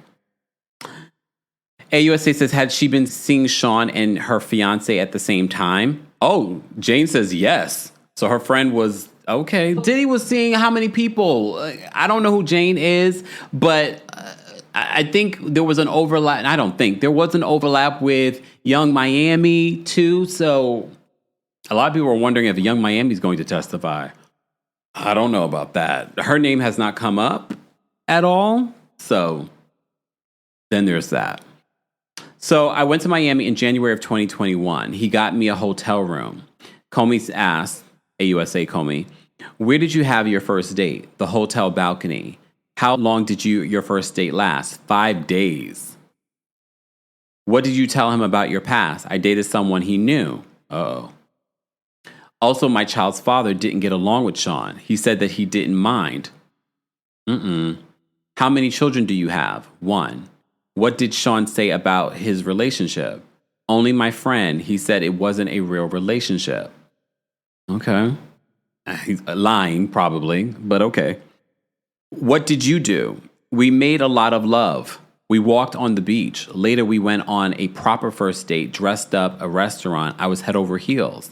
AUSA says, had she been seeing Sean and her fiance at the same time? Oh, Jane says yes. So her friend was... Okay. Diddy was seeing how many people? I don't know who Jane is, but I think there was an overlap. I don't think. There was an overlap with Young Miami, too. So a lot of people are wondering if Young Miami is going to testify. I don't know about that. Her name has not come up at all. So then there's that. So I went to Miami in January of 2021. He got me a hotel room. Comey asked, AUSA Comey, where did you have your first date? The hotel balcony. How long did your first date last? 5 days. What did you tell him about your past? I dated someone he knew. Uh-oh. Also, my child's father didn't get along with Sean. He said that he didn't mind. How many children do you have? 1. What did Sean say about his relationship? Only my friend. He said it wasn't a real relationship. Okay. He's lying, probably, but okay. What did you do? We made a lot of love. We walked on the beach. Later, we went on a proper first date, dressed up, a restaurant. I was head over heels.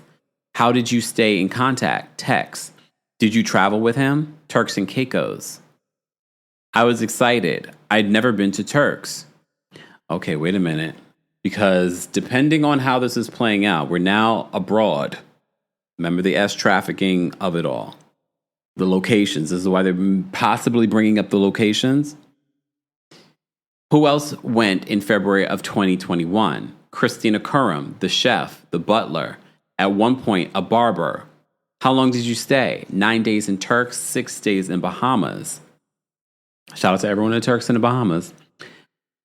How did you stay in contact? Text. Did you travel with him? Turks and Caicos. I was excited. I'd never been to Turks. Okay, wait a minute. Because depending on how this is playing out, we're now abroad. Remember the S trafficking of it all. The locations. This is why they're possibly bringing up the locations. Who else went in February of 2021? Christina Curran, the chef, the butler. At one point, a barber. How long did you stay? 9 days in Turks, 6 days in Bahamas. Shout out to everyone in the Turks and the Bahamas.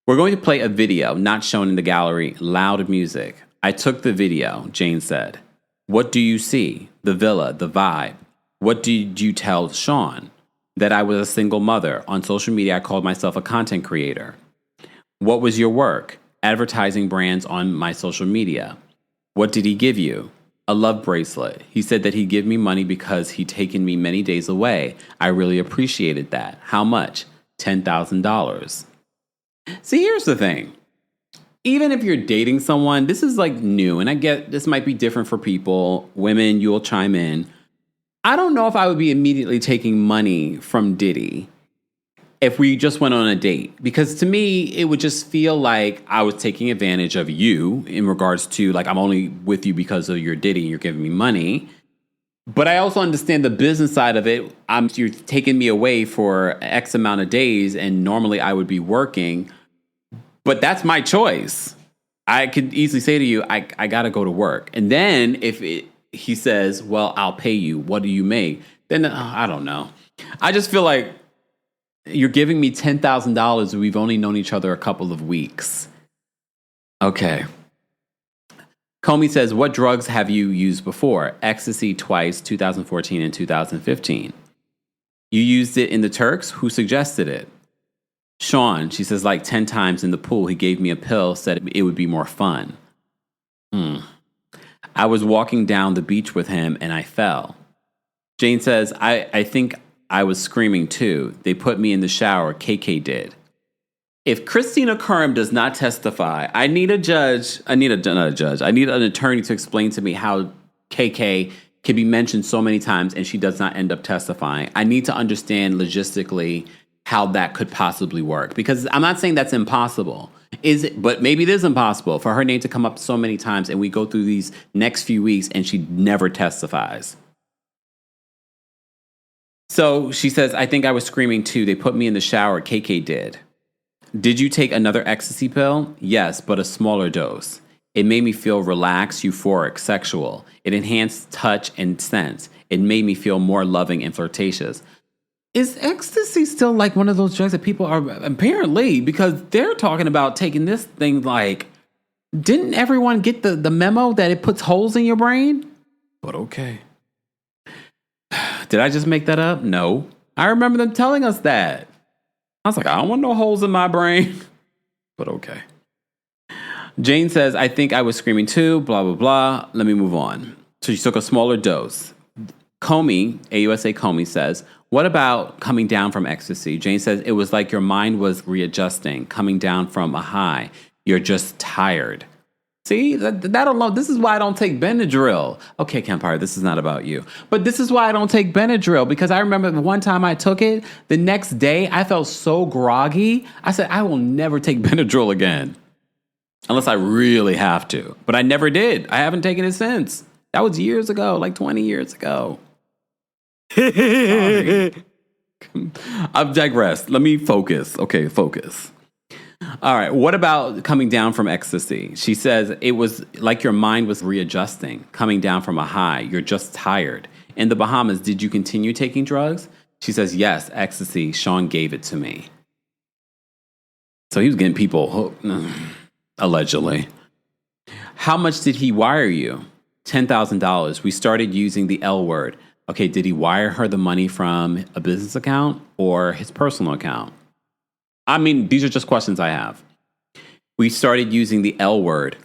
We're going to play a video not shown in the gallery, loud music. I took the video, Jane said. What do you see? The villa, the vibe. What did you tell Sean? That I was a single mother. On social media, I called myself a content creator. What was your work? Advertising brands on my social media. What did he give you? A love bracelet. He said that he'd give me money because he'd taken me many days away. I really appreciated that. How much? $10,000. See, here's the thing. Even if you're dating someone, this is like new, and I get this might be different for people. Women, you'll chime in. I don't know if I would be immediately taking money from Diddy if we just went on a date. Because to me, it would just feel like I was taking advantage of you in regards to, like, I'm only with you because of your Diddy and you're giving me money. But I also understand the business side of it. You're taking me away for X amount of days, and normally I would be working. But that's my choice. I could easily say to you, I got to go to work. And then he says, well, I'll pay you. What do you make? Then I don't know. I just feel like you're giving me $10,000. We've only known each other a couple of weeks. Okay. Comey says, what drugs have you used before? Ecstasy twice, 2014 and 2015. You used it in the Turks? Who suggested it? Sean, she says, like 10 times in the pool. He gave me a pill, said it would be more fun. I was walking down the beach with him and I fell. Jane says, I think I was screaming too. They put me in the shower. KK did. If Christina Curran does not testify, I need an attorney to explain to me how KK can be mentioned so many times and she does not end up testifying. I need to understand logistically how that could possibly work, because I'm not saying that's impossible. But maybe it is impossible for her name to come up so many times and we go through these next few weeks and she never testifies. So she says, I think I was screaming too. They put me in the shower. KK did. Did you take another ecstasy pill? Yes, but a smaller dose. It made me feel relaxed, euphoric, sexual. It enhanced touch and sense. It made me feel more loving and flirtatious. Is ecstasy still like one of those drugs that people are apparently, because they're talking about taking this thing like, didn't everyone get the memo that it puts holes in your brain? But okay. Did I just make that up? No. I remember them telling us that. I was like, I don't want no holes in my brain. But okay. Jane says, I think I was screaming too, blah, blah, blah. Let me move on. So she took a smaller dose. Comey, AUSA Comey says, what about coming down from ecstasy? Jane says, it was like your mind was readjusting, coming down from a high. You're just tired. See, that alone, this is why I don't take Benadryl. Okay, Kempire, this is not about you. But this is why I don't take Benadryl, because I remember the one time I took it, the next day I felt so groggy. I said, I will never take Benadryl again. Unless I really have to. But I never did. I haven't taken it since. That was years ago, like 20 years ago. I've digressed. Let me focus. Okay, focus. All right. What about coming down from ecstasy? She says it was like your mind was readjusting, coming down from a high. You're just tired. In the Bahamas, did you continue taking drugs? She says, yes, ecstasy. Sean gave it to me. So he was getting people hooked, allegedly. How much did he wire you? $10,000. We started using the L word. Okay, did he wire her the money from a business account or his personal account? I mean, these are just questions I have. We started using the L word.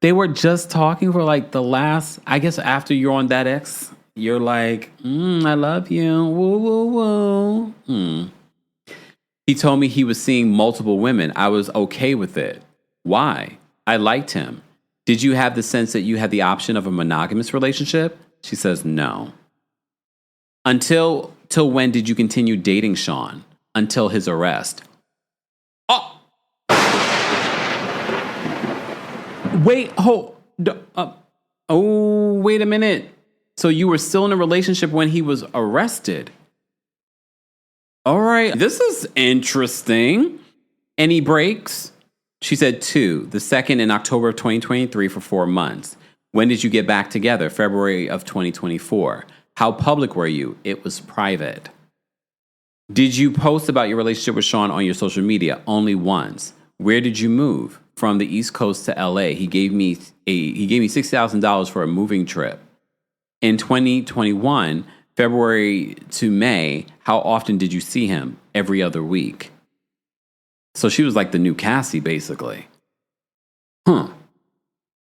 They were just talking for like the last, I guess after you're on that X, you're like, I love you. Woo, woo, woo. He told me he was seeing multiple women. I was okay with it. Why? I liked him. Did you have the sense that you had the option of a monogamous relationship? She says no. Till when did you continue dating Sean? Until his arrest. Wait, wait a minute. So you were still in a relationship when he was arrested? All right, this is interesting. Any breaks? She said 2, the second in October of 2023 for 4 months. When did you get back together? February of 2024. How public were you? It was private. Did you post about your relationship with Sean on your social media? Only once. Where did you move? From the East Coast to LA. He gave me $6,000 for a moving trip. In 2021, February to May, how often did you see him? Every other week. So she was like the new Cassie, basically. All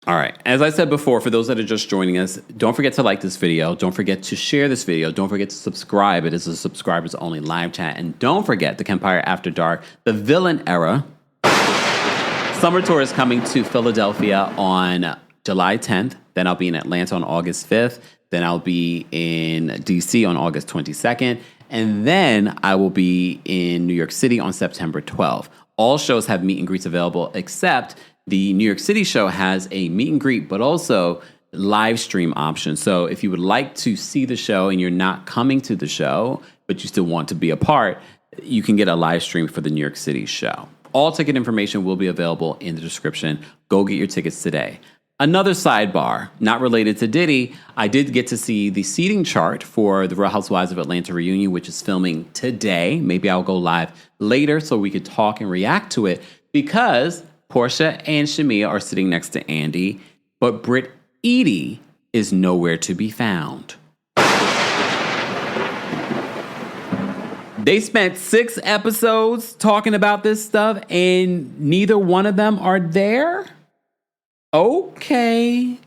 right. As I said before, for those that are just joining us, don't forget to like this video. Don't forget to share this video. Don't forget to subscribe. It is a subscribers-only live chat. And don't forget the Kempire After Dark, the villain era. Summer tour is coming to Philadelphia on July 10th. Then I'll be in Atlanta on August 5th. Then I'll be in DC on August 22nd. And then I will be in New York City on September 12th. All shows have meet and greets available, except the New York City show has a meet and greet, but also live stream option. So if you would like to see the show and you're not coming to the show, but you still want to be a part, you can get a live stream for the New York City show. All ticket information will be available in the description. Go get your tickets today. Another sidebar, not related to Diddy, I did get to see the seating chart for the Real Housewives of Atlanta reunion, which is filming today. Maybe I'll go live later so we could talk and react to it, because Portia and Shamia are sitting next to Andy, but Britt Edie is nowhere to be found. They spent 6 episodes talking about this stuff, and neither one of them are there? Okay,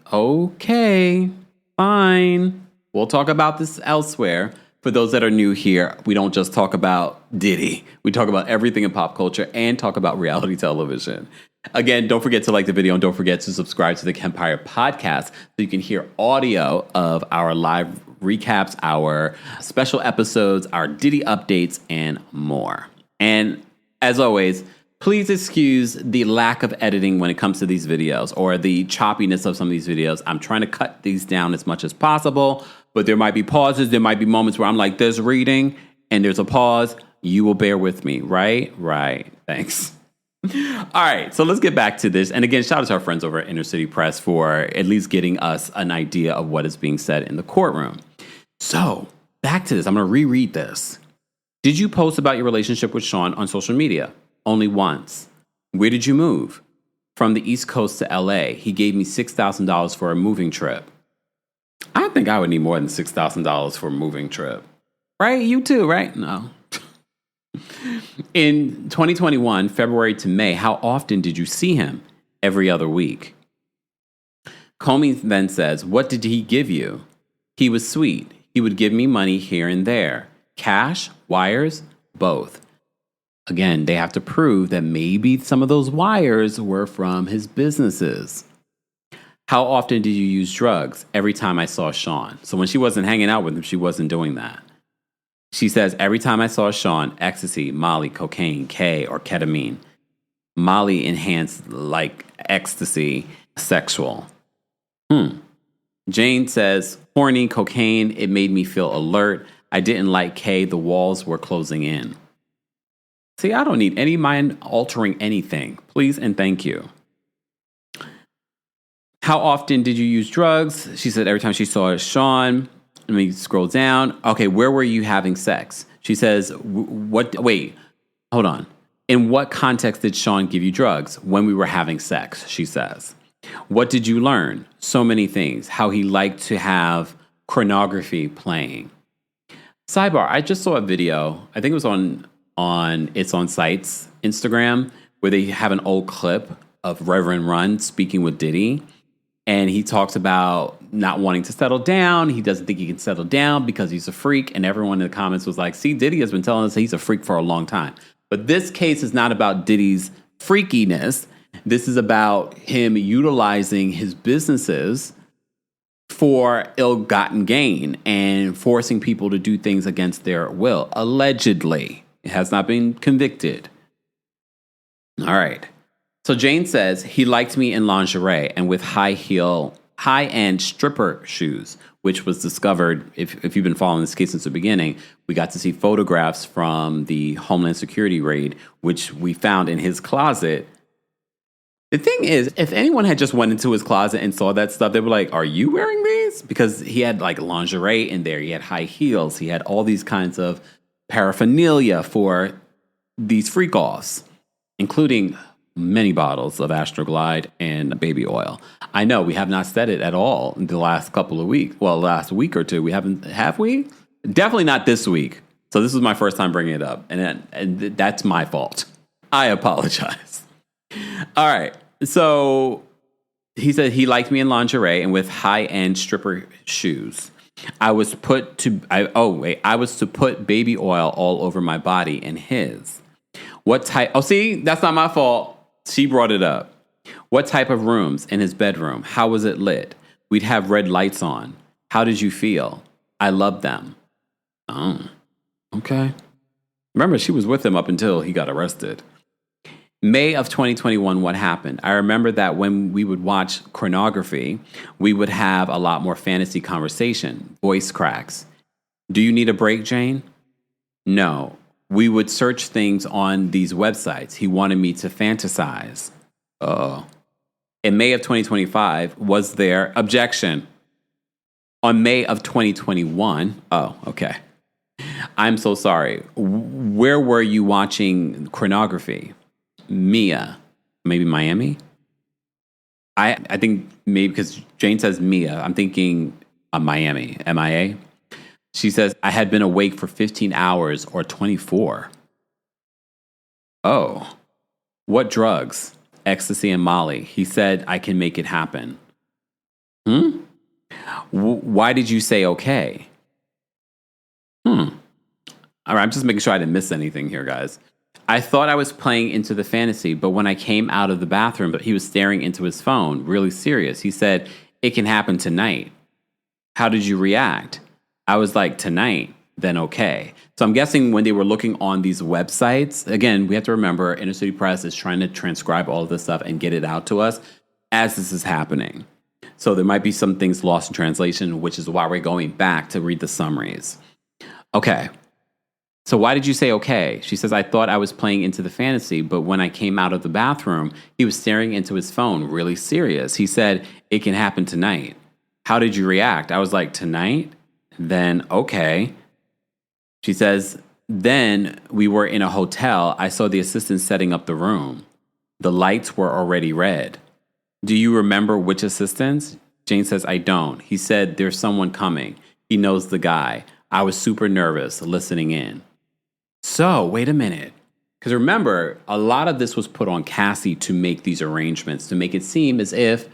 fine. We'll talk about this elsewhere. For those that are new here, we don't just talk about Diddy. We talk about everything in pop culture and talk about reality television. Again, don't forget to like the video and don't forget to subscribe to the Kempire podcast so you can hear audio of our live recaps, our special episodes, our Diddy updates, and more. And as always, please excuse the lack of editing when it comes to these videos or the choppiness of some of these videos. I'm trying to cut these down as much as possible, but there might be pauses. There might be moments where I'm like this reading and there's a pause. You will bear with me, right? Right. Thanks. All right, so let's get back to this. And again, shout out to our friends over at Inner City Press for at least getting us an idea of what is being said in the courtroom. So back to this. I'm going to reread this. Did you post about your relationship with Sean on social media? Only once. Where did you move? From the East Coast to LA. He gave me $6,000 for a moving trip. I think I would need more than $6,000 for a moving trip. Right? You too, right? No. In 2021, February to May, how often did you see him? Every other week. Comey then says, what did he give you? He was sweet. He would give me money here and there. Cash, wires, both. Again, they have to prove that maybe some of those wires were from his businesses. How often did you use drugs? Every time I saw Sean. So when she wasn't hanging out with him, she wasn't doing that. She says, every time I saw Sean, ecstasy, Molly, cocaine, K, or ketamine. Molly enhanced like ecstasy, sexual. Jane says, horny, cocaine, it made me feel alert. I didn't like K, the walls were closing in. See, I don't need any mind-altering anything. Please and thank you. How often did you use drugs? She said every time she saw Sean. Let me scroll down. Okay, where were you having sex? She says, wait, hold on. In what context did Sean give you drugs? When we were having sex, she says. What did you learn? So many things. How he liked to have chronography playing. Sidebar, I just saw a video. I think it was on It's On Sight's Instagram, where they have an old clip of Reverend Run speaking with Diddy. And he talks about not wanting to settle down. He doesn't think he can settle down because he's a freak. And everyone in the comments was like, see, Diddy has been telling us he's a freak for a long time. But this case is not about Diddy's freakiness. This is about him utilizing his businesses for ill-gotten gain and forcing people to do things against their will. Allegedly. It has not been convicted. All right. So Jane says, he liked me in lingerie and with high-end stripper shoes, which was discovered, if you've been following this case since the beginning, we got to see photographs from the Homeland Security raid, which we found in his closet. The thing is, if anyone had just went into his closet and saw that stuff, they were like, are you wearing these? Because he had like lingerie in there. He had high heels. He had all these kinds of paraphernalia for these freak-offs, including many bottles of Astroglide and baby oil. I know we have not said it at all in the last couple of weeks. Well, last week or two, have we? Definitely not this week. So this was my first time bringing it up. And that's my fault. I apologize. All right. So he said he liked me in lingerie and with high-end stripper shoes. I was to put baby oil all over my body and his. What type? Oh, see, that's not my fault. She brought it up. What type of rooms in his bedroom? How was it lit? We'd have red lights on. How did you feel? I loved them. Oh. Okay. Remember, she was with him up until he got arrested. May of 2021, what happened? I remember that when we would watch pornography, we would have a lot more fantasy conversation, voice cracks. Do you need a break, Jane? No. We would search things on these websites. He wanted me to fantasize. In May of 2025, was there objection? On May of 2021, okay. I'm so sorry. Where were you watching pornography? Mia. Maybe Miami? I think maybe because Jane says Mia. I'm thinking Miami. MIA. She says, I had been awake for 15 hours or 24. Oh. What drugs? Ecstasy and Molly. He said, I can make it happen. Why did you say okay? All right, I'm just making sure I didn't miss anything here, guys. I thought I was playing into the fantasy, but when I came out of the bathroom, he was staring into his phone, really serious. He said, it can happen tonight. How did you react? I was like, tonight, then okay. So I'm guessing when they were looking on these websites, again, we have to remember Inner City Press is trying to transcribe all of this stuff and get it out to us as this is happening. So there might be some things lost in translation, which is why we're going back to read the summaries. Okay. So why did you say okay? She says, I thought I was playing into the fantasy, but when I came out of the bathroom, he was staring into his phone, really serious. He said, it can happen tonight. How did you react? I was like, tonight? Then okay. She says, then we were in a hotel. I saw the assistant setting up the room. The lights were already red. Do you remember which assistants? Jane says, I don't. He said, there's someone coming. He knows the guy. I was super nervous listening in. So, wait a minute. Because remember, a lot of this was put on Cassie to make these arrangements, to make it seem as if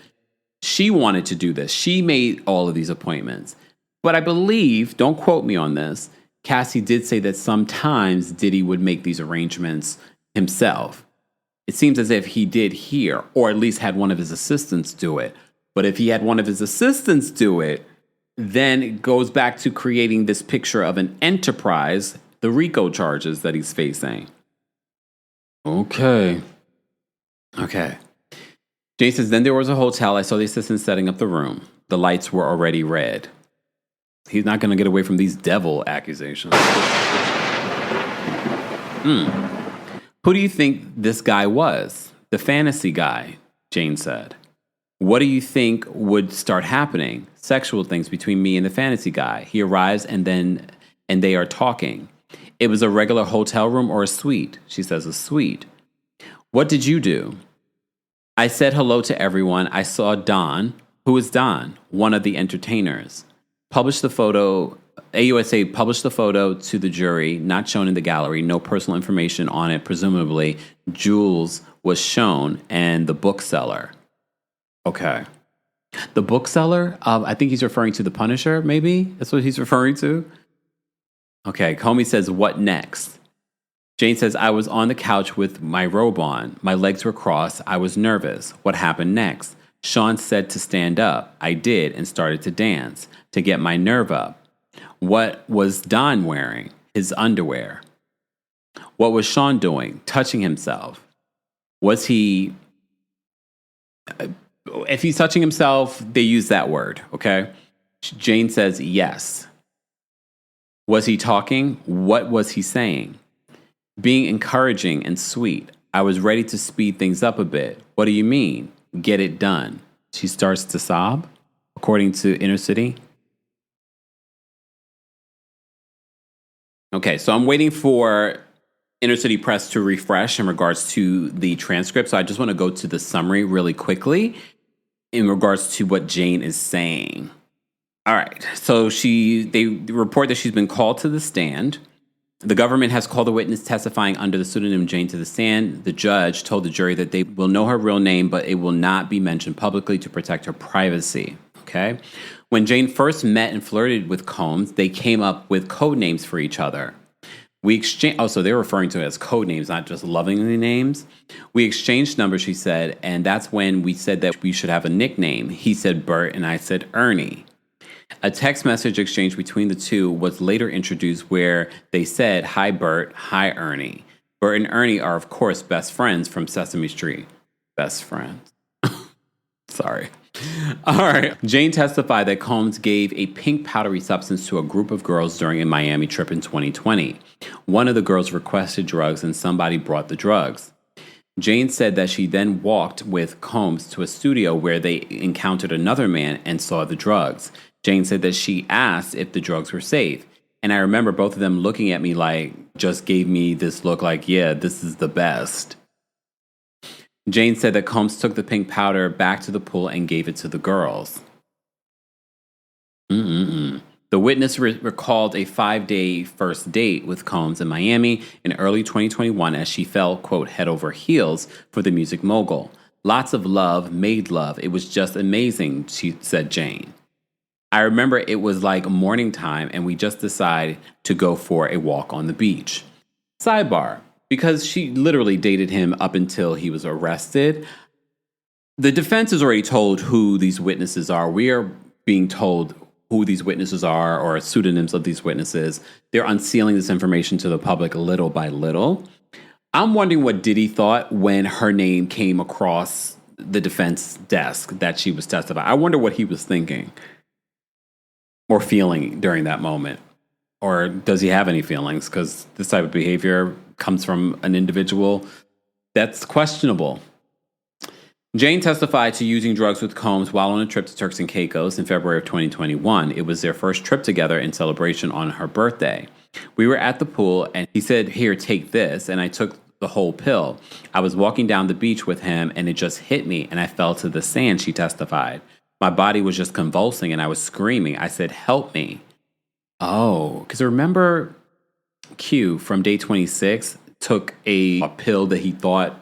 she wanted to do this. She made all of these appointments. But I believe, don't quote me on this, Cassie did say that sometimes Diddy would make these arrangements himself. It seems as if he did here, or at least had one of his assistants do it. But if he had one of his assistants do it, then it goes back to creating this picture of an enterprise, the RICO charges that he's facing. Okay. Jane says, then there was a hotel. I saw the assistant setting up the room. The lights were already red. He's not going to get away from these devil accusations. Who do you think this guy was? The fantasy guy, Jane said. What do you think would start happening? Sexual things between me and the fantasy guy. He arrives and they are talking. It was a regular hotel room or a suite? She says a suite. What did you do? I said hello to everyone. I saw Don. Who is Don? One of the entertainers. Published the photo. AUSA published the photo to the jury, not shown in the gallery. No personal information on it. Presumably, Jules was shown and the bookseller. Okay. The bookseller? I think he's referring to the Punisher, maybe? That's what he's referring to? Okay, Comey says, what next? Jane says, I was on the couch with my robe on. My legs were crossed. I was nervous. What happened next? Sean said to stand up. I did and started to dance to get my nerve up. What was Don wearing? His underwear. What was Sean doing? Touching himself. Was he... If he's touching himself, they use that word, okay? Jane says yes. Was he talking? What was he saying? Being encouraging and sweet. I was ready to speed things up a bit. What do you mean? Get it done. She starts to sob, according to Inner City. Okay, so I'm waiting for Inner City Press to refresh in regards to the transcript. So I just want to go to the summary really quickly in regards to what Jane is saying. All right, so they report that she's been called to the stand. The government has called the witness testifying under the pseudonym Jane to the stand. The judge told the jury that they will know her real name, but it will not be mentioned publicly to protect her privacy. Okay? When Jane first met and flirted with Combs, they came up with code names for each other. So they're referring to it as code names, not just lovingly names. We exchanged numbers, she said, and that's when we said that we should have a nickname. He said Bert, and I said Ernie. A text message exchange between the two was later introduced where they said, "Hi, Bert. Hi, Ernie." Bert and Ernie are, of course, best friends from Sesame Street. Best friends. Sorry. All right. Jane testified that Combs gave a pink powdery substance to a group of girls during a Miami trip in 2020. One of the girls requested drugs and somebody brought the drugs. Jane said that she then walked with Combs to a studio where they encountered another man and saw the drugs. Jane said that she asked if the drugs were safe. And I remember both of them looking at me like, just gave me this look like, yeah, this is the best. Jane said that Combs took the pink powder back to the pool and gave it to the girls. The witness recalled a 5-day first date with Combs in Miami in early 2021 as she fell, quote, head over heels for the music mogul. Lots of love, made love. It was just amazing, she said Jane. I remember it was like morning time and we just decided to go for a walk on the beach. Sidebar, because she literally dated him up until he was arrested. The defense has already told who these witnesses are. We are being told who these witnesses are or pseudonyms of these witnesses. They're unsealing this information to the public little by little. I'm wondering what Diddy thought when her name came across the defense desk that she was testifying. I wonder what he was thinking or feeling during that moment. Or does he have any feelings? Because this type of behavior comes from an individual that's questionable. Jane testified to using drugs with Combs while on a trip to Turks and Caicos in February of 2021. It was their first trip together in celebration on her birthday. We were at the pool and he said, "Here, take this." And I took the whole pill. I was walking down the beach with him and it just hit me and I fell to the sand, she testified. My body was just convulsing and I was screaming. I said, "Help me." Oh, because remember Q from day 26 took a pill that he thought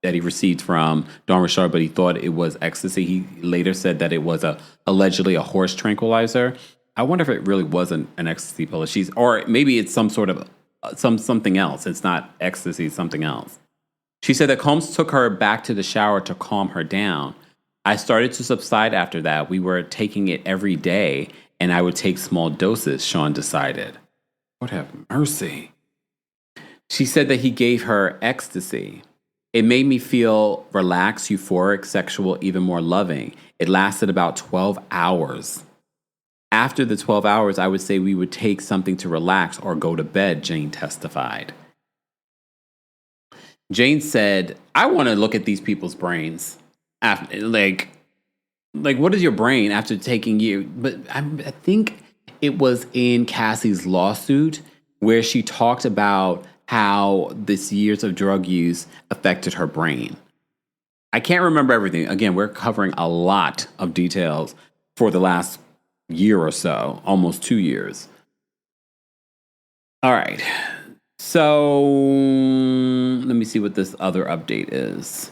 that he received from Dawn Richard, but he thought it was ecstasy. He later said that it was allegedly a horse tranquilizer. I wonder if it really wasn't an ecstasy pill. Or maybe it's some sort of something else. It's not ecstasy, it's something else. She said that Combs took her back to the shower to calm her down. I started to subside after that. We were taking it every day, and I would take small doses, Sean decided. Lord have mercy. She said that he gave her ecstasy. It made me feel relaxed, euphoric, sexual, even more loving. It lasted about 12 hours. After the 12 hours, I would say we would take something to relax or go to bed, Jane testified. Jane said, "I want to look at these people's brains. After, like what is your brain after taking you?" But I think it was in Cassie's lawsuit where she talked about how this years of drug use affected her brain. I can't remember everything. Again, we're covering a lot of details for the last year or so, almost 2 years. All right. So let me see what this other update is.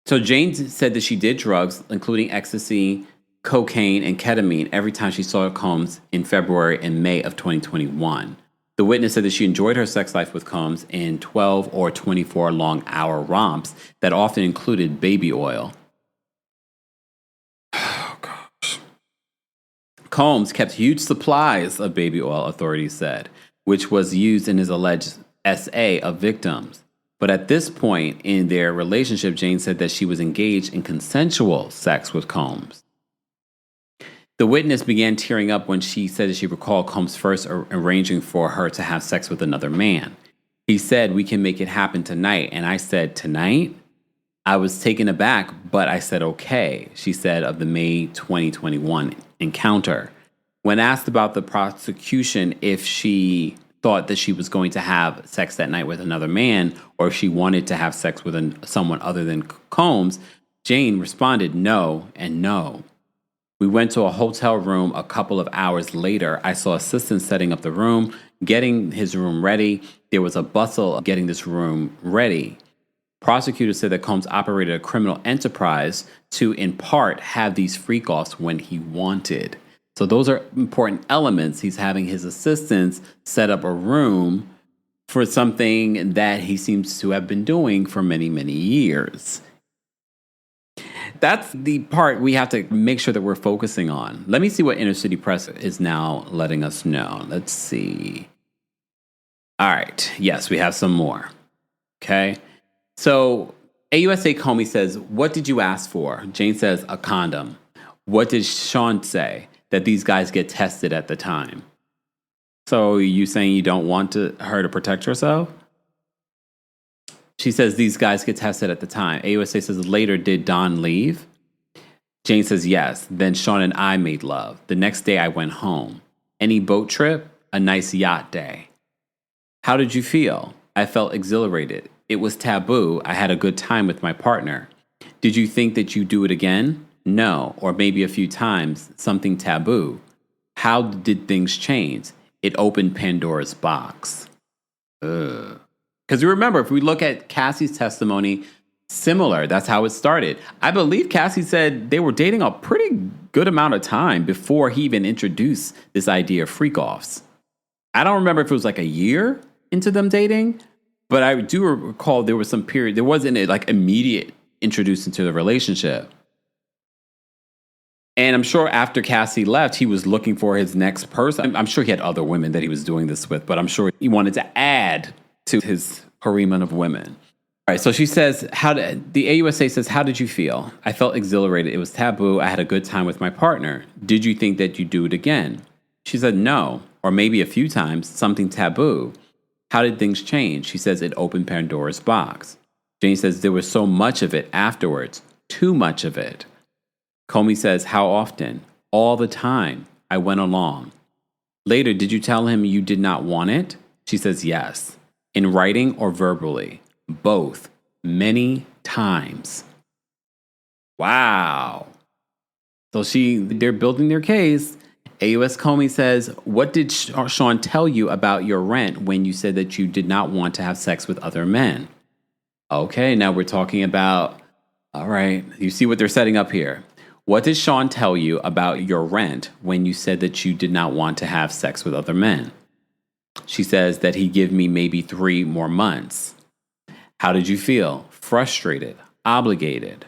So Jane said that she did drugs, including ecstasy, cocaine, and ketamine every time she saw Combs in February and May of 2021. The witness said that she enjoyed her sex life with Combs in 12 or 24 long-hour romps that often included baby oil. Oh, gosh. Combs kept huge supplies of baby oil, authorities said, which was used in his alleged SA of victims. But at this point in their relationship, Jane said that she was engaged in consensual sex with Combs. The witness began tearing up when she said that she recalled Combs first arranging for her to have sex with another man. He said, "We can make it happen tonight." And I said, "Tonight?" I was taken aback, but I said, "Okay," she said of the May 2021 encounter. When asked about the prosecution, if she thought that she was going to have sex that night with another man, or if she wanted to have sex with someone other than Combs, Jane responded no and no. We went to a hotel room a couple of hours later. I saw assistants setting up the room, getting his room ready. There was a bustle of getting this room ready. Prosecutors said that Combs operated a criminal enterprise to, in part, have these freak-offs when he wanted. So those are important elements. He's having his assistants set up a room for something that he seems to have been doing for many, many years. That's the part we have to make sure that we're focusing on. Let me see what Inner City Press is now letting us know. Let's see. All right. Yes, we have some more. Okay. So AUSA Comey says, what did you ask for? Jane says, a condom. What did Sean say? That these guys get tested at the time. So you saying you don't want her to protect herself? She says these guys get tested at the time. AUSA says, later, did Don leave? Jane says, yes. Then Sean and I made love. The next day I went home. Any boat trip? A nice yacht day. How did you feel? I felt exhilarated. It was taboo. I had a good time with my partner. Did you think that you'd do it again? No, or maybe a few times, something taboo. How did things change? It opened Pandora's box. Because you remember, if we look at Cassie's testimony, similar, that's how it started. I believe Cassie said they were dating a pretty good amount of time before he even introduced this idea of freak-offs. I don't remember if it was like a year into them dating, but I do recall there was some period, there wasn't a like immediate introduced into the relationship. And I'm sure after Cassie left, he was looking for his next person. I'm sure he had other women that he was doing this with, but I'm sure he wanted to add to his harem of women. All right, so she says, the AUSA says, how did you feel? I felt exhilarated. It was taboo. I had a good time with my partner. Did you think that you'd do it again? She said, no, or maybe a few times, something taboo. How did things change? She says, it opened Pandora's box. Jane says, there was so much of it afterwards, too much of it. Comey says, how often? All the time. I went along. Later, did you tell him you did not want it? She says, yes. In writing or verbally? Both. Many times. Wow. So they're building their case. AUS Comey says, what did Sean tell you about your rent when you said that you did not want to have sex with other men? Okay, now we're talking about, all right, you see what they're setting up here. What did Sean tell you about your rent when you said that you did not want to have sex with other men? She says that he gave me maybe 3 more months. How did you feel? Frustrated, obligated.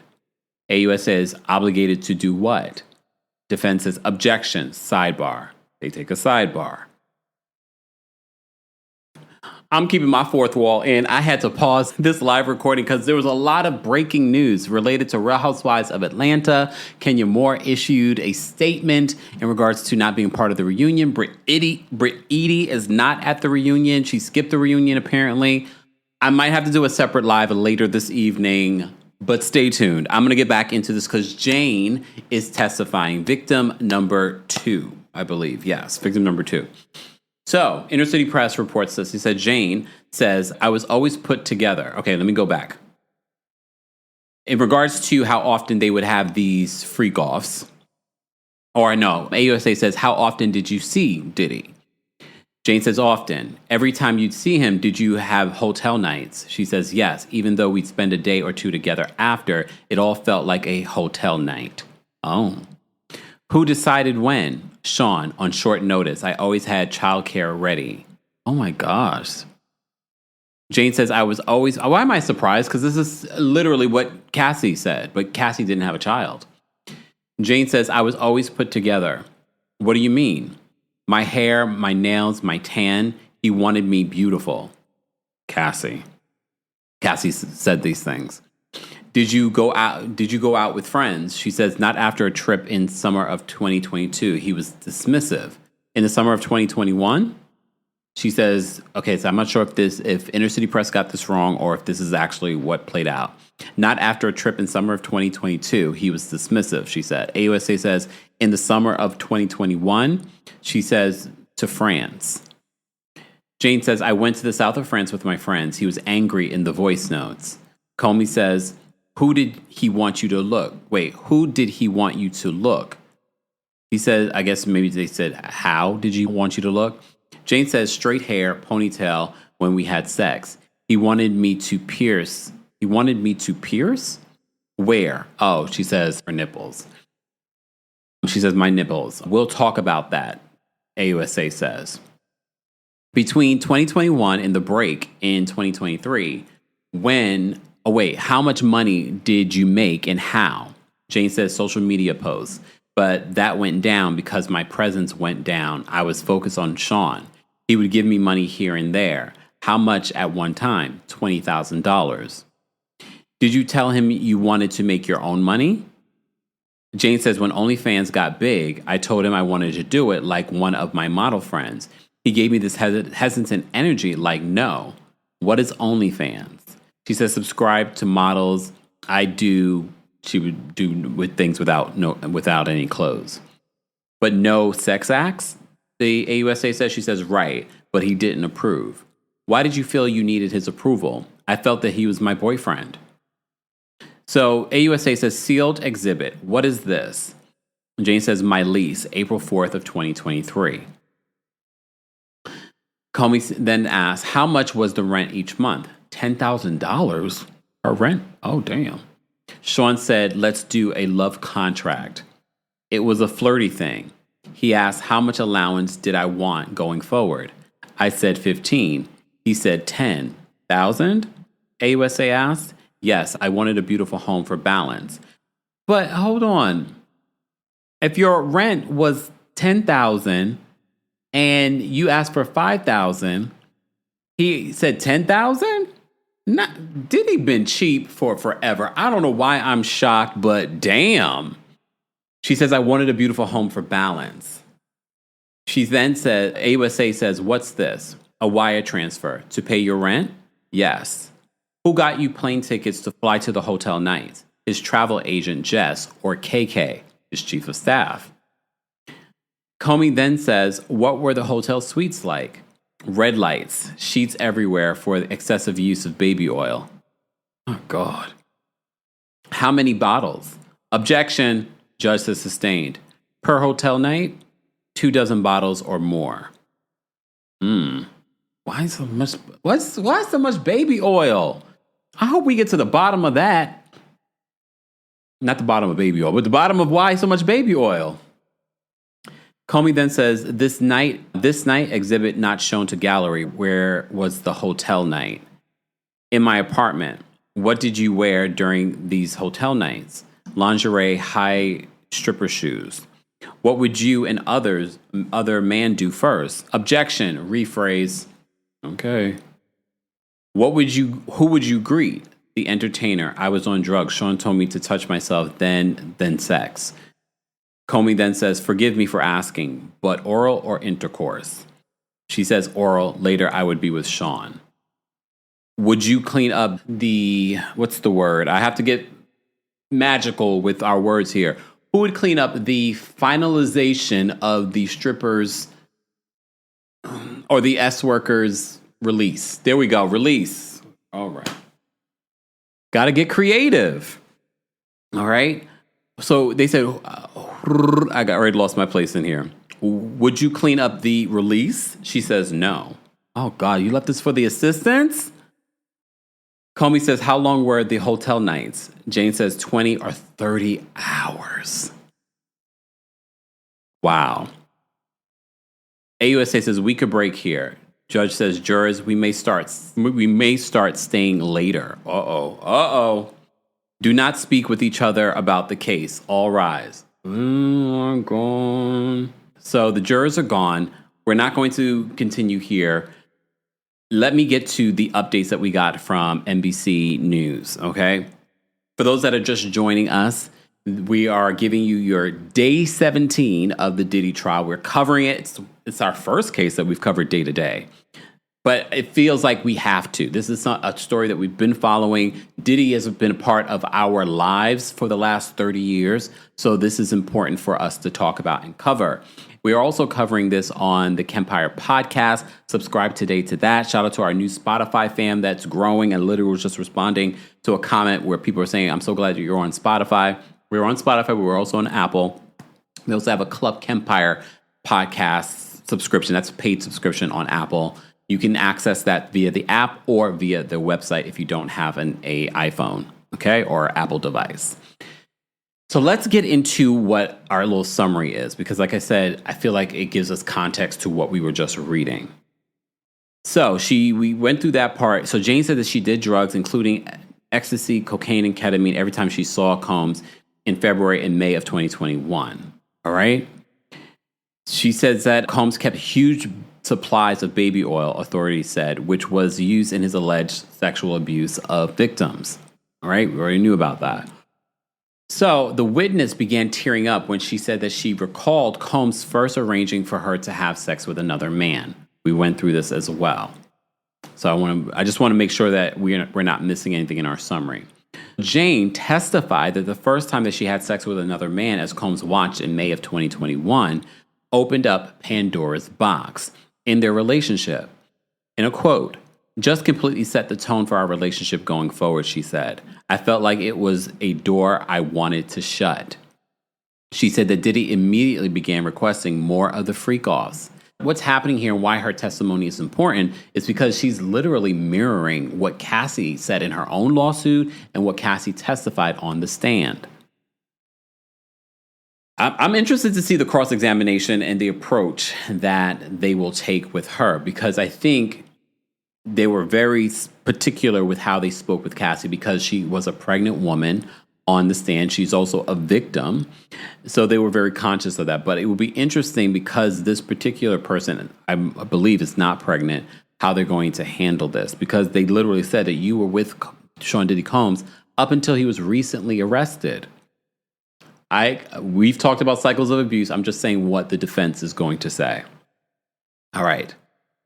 AUS says, obligated to do what? Defense says, objection, sidebar. They take a sidebar. I'm keeping my fourth wall in. I had to pause this live recording because there was a lot of breaking news related to Real Housewives of Atlanta. Kenya Moore issued a statement in regards to not being part of the reunion. Britt Edie is not at the reunion. She skipped the reunion, apparently. I might have to do a separate live later this evening, but stay tuned. I'm going to get back into this because Jane is testifying. Victim number 2, I believe. Yes, victim number 2. So, Inner City Press reports this. He said, Jane says, I was always put together. Okay, let me go back. In regards to how often they would have these freak-offs, or no, AUSA says, how often did you see Diddy? Jane says, often. Every time you'd see him, did you have hotel nights? She says, yes. Even though we'd spend a day or two together after, it all felt like a hotel night. Oh. Who decided when? Sean, on short notice. I always had childcare ready. Oh my gosh. Jane says, I was always... Why am I surprised? Because this is literally what Cassie said, but Cassie didn't have a child. Jane says, I was always put together. What do you mean? My hair, my nails, my tan. He wanted me beautiful. Cassie said these things. Did you go out with friends? She says, not after a trip in summer of 2022. He was dismissive. In the summer of 2021? She says, okay, so I'm not sure if Inner City Press got this wrong or if this is actually what played out. Not after a trip in summer of 2022. He was dismissive, she said. AUSA says, in the summer of 2021, she says, to France. Jane says, I went to the south of France with my friends. He was angry in the voice notes. Comey says, who did he want you to look? Wait, who did he want you to look? He said, I guess maybe they said, how did he want you to look? Jane says, straight hair, ponytail, when we had sex. He wanted me to pierce. He wanted me to pierce? Where? Oh, she says, her nipples. She says, my nipples. We'll talk about that, AUSA says. Between 2021 and the break in 2023, how much money did you make and how? Jane says social media posts, but that went down because my presence went down. I was focused on Sean. He would give me money here and there. How much at one time? $20,000. Did you tell him you wanted to make your own money? Jane says, when OnlyFans got big, I told him I wanted to do it like one of my model friends. He gave me this hesitant energy like, no. What is OnlyFans? She says, subscribe to models. She would do with things without any clothes. But no sex acts? The AUSA says, she says, right, but he didn't approve. Why did you feel you needed his approval? I felt that he was my boyfriend. So AUSA says, sealed exhibit. What is this? Jane says, my lease, April 4th of 2023. Comey then asks, how much was the rent each month? $10,000 for rent? Oh, damn. Sean said, let's do a love contract. It was a flirty thing. He asked, how much allowance did I want going forward? I said 15. He said 10,000? AUSA asked. Yes, I wanted a beautiful home for balance. But hold on. If your rent was 10,000 and you asked for 5,000, he said 10,000? Diddy been cheap for forever. I don't know why I'm shocked, but damn. She says, I wanted a beautiful home for balance. She then said, AUSA says, what's this? A wire transfer to pay your rent? Yes. Who got you plane tickets to fly to the hotel night? His travel agent, Jess, or KK, his chief of staff. Comey then says, what were the hotel suites like? Red lights, sheets everywhere for excessive use of baby oil. Oh, God. How many bottles? Objection. Judge says sustained. Per hotel night, 24 bottles or more. Why so much? Why so much baby oil? I hope we get to the bottom of that. Not the bottom of baby oil, but the bottom of why so much baby oil. Comey then says, this night exhibit not shown to gallery. Where was the hotel night? In my apartment. What did you wear during these hotel nights? Lingerie, high stripper shoes. What would you and other man do first? Objection. Rephrase. Okay. Who would you greet? The entertainer. I was on drugs. Sean told me to touch myself, then sex. Comey then says, forgive me for asking, but oral or intercourse? She says oral. Later, I would be with Sean. Would you clean up what's the word? I have to get magical with our words here. Who would clean up the finalization of the strippers or the S-workers release? There we go. Release. All right. Got to get creative. All right. So they said, I already lost my place in here. Would you clean up the release? She says no. Oh, God, you left this for the assistants? Comey says, how long were the hotel nights? Jane says 20 or 30 hours. Wow. AUSA says we could break here. Judge says, jurors, we may start staying later. Uh-oh. Do not speak with each other about the case. All rise. I'm gone. So the jurors are gone. We're not going to continue here. Let me get to the updates that we got from NBC News, okay? For those that are just joining us, we are giving you your day 17 of the Diddy trial. We're covering it. It's our first case that we've covered day to day. But it feels like we have to. This is not a story that we've been following. Diddy has been a part of our lives for the last 30 years. So this is important for us to talk about and cover. We are also covering this on the Kempire podcast. Subscribe today to that. Shout out to our new Spotify fam that's growing. And literally was just responding to a comment where people are saying, I'm so glad you're on Spotify. We're on Spotify, but we're also on Apple. We also have a Club Kempire podcast subscription. That's a paid subscription on Apple. You can access that via the app or via the website if you don't have an iPhone, okay, or Apple device. So let's get into what our little summary is, because like I said, I feel like it gives us context to what we were just reading. So we went through that part. So Jane said that she did drugs, including ecstasy, cocaine, and ketamine every time she saw Combs. in February and May of 2021. All right. She says that Combs kept huge supplies of baby oil, authorities said, which was used in his alleged sexual abuse of victims. All right. We already knew about that. So the witness began tearing up when she said that she recalled Combs first arranging for her to have sex with another man. We went through this as well. So I just want to make sure that we're not missing anything in our summary. Jane testified that the first time that she had sex with another man, as Combs watched in May of 2021, opened up Pandora's box in their relationship. In a quote, "Just completely set the tone for our relationship going forward," she said. "I felt like it was a door I wanted to shut." She said that Diddy immediately began requesting more of the freak-offs. What's happening here and why her testimony is important is because she's literally mirroring what Cassie said in her own lawsuit and what Cassie testified on the stand. I'm interested to see the cross-examination and the approach that they will take with her, because I think they were very particular with how they spoke with Cassie, because she was a pregnant woman on the stand. She's also a victim. So they were very conscious of that. But it will be interesting, because this particular person, I believe, is not pregnant, how they're going to handle this. Because they literally said that you were with Sean Diddy Combs up until he was recently arrested. We've talked about cycles of abuse. I'm just saying what the defense is going to say. All right.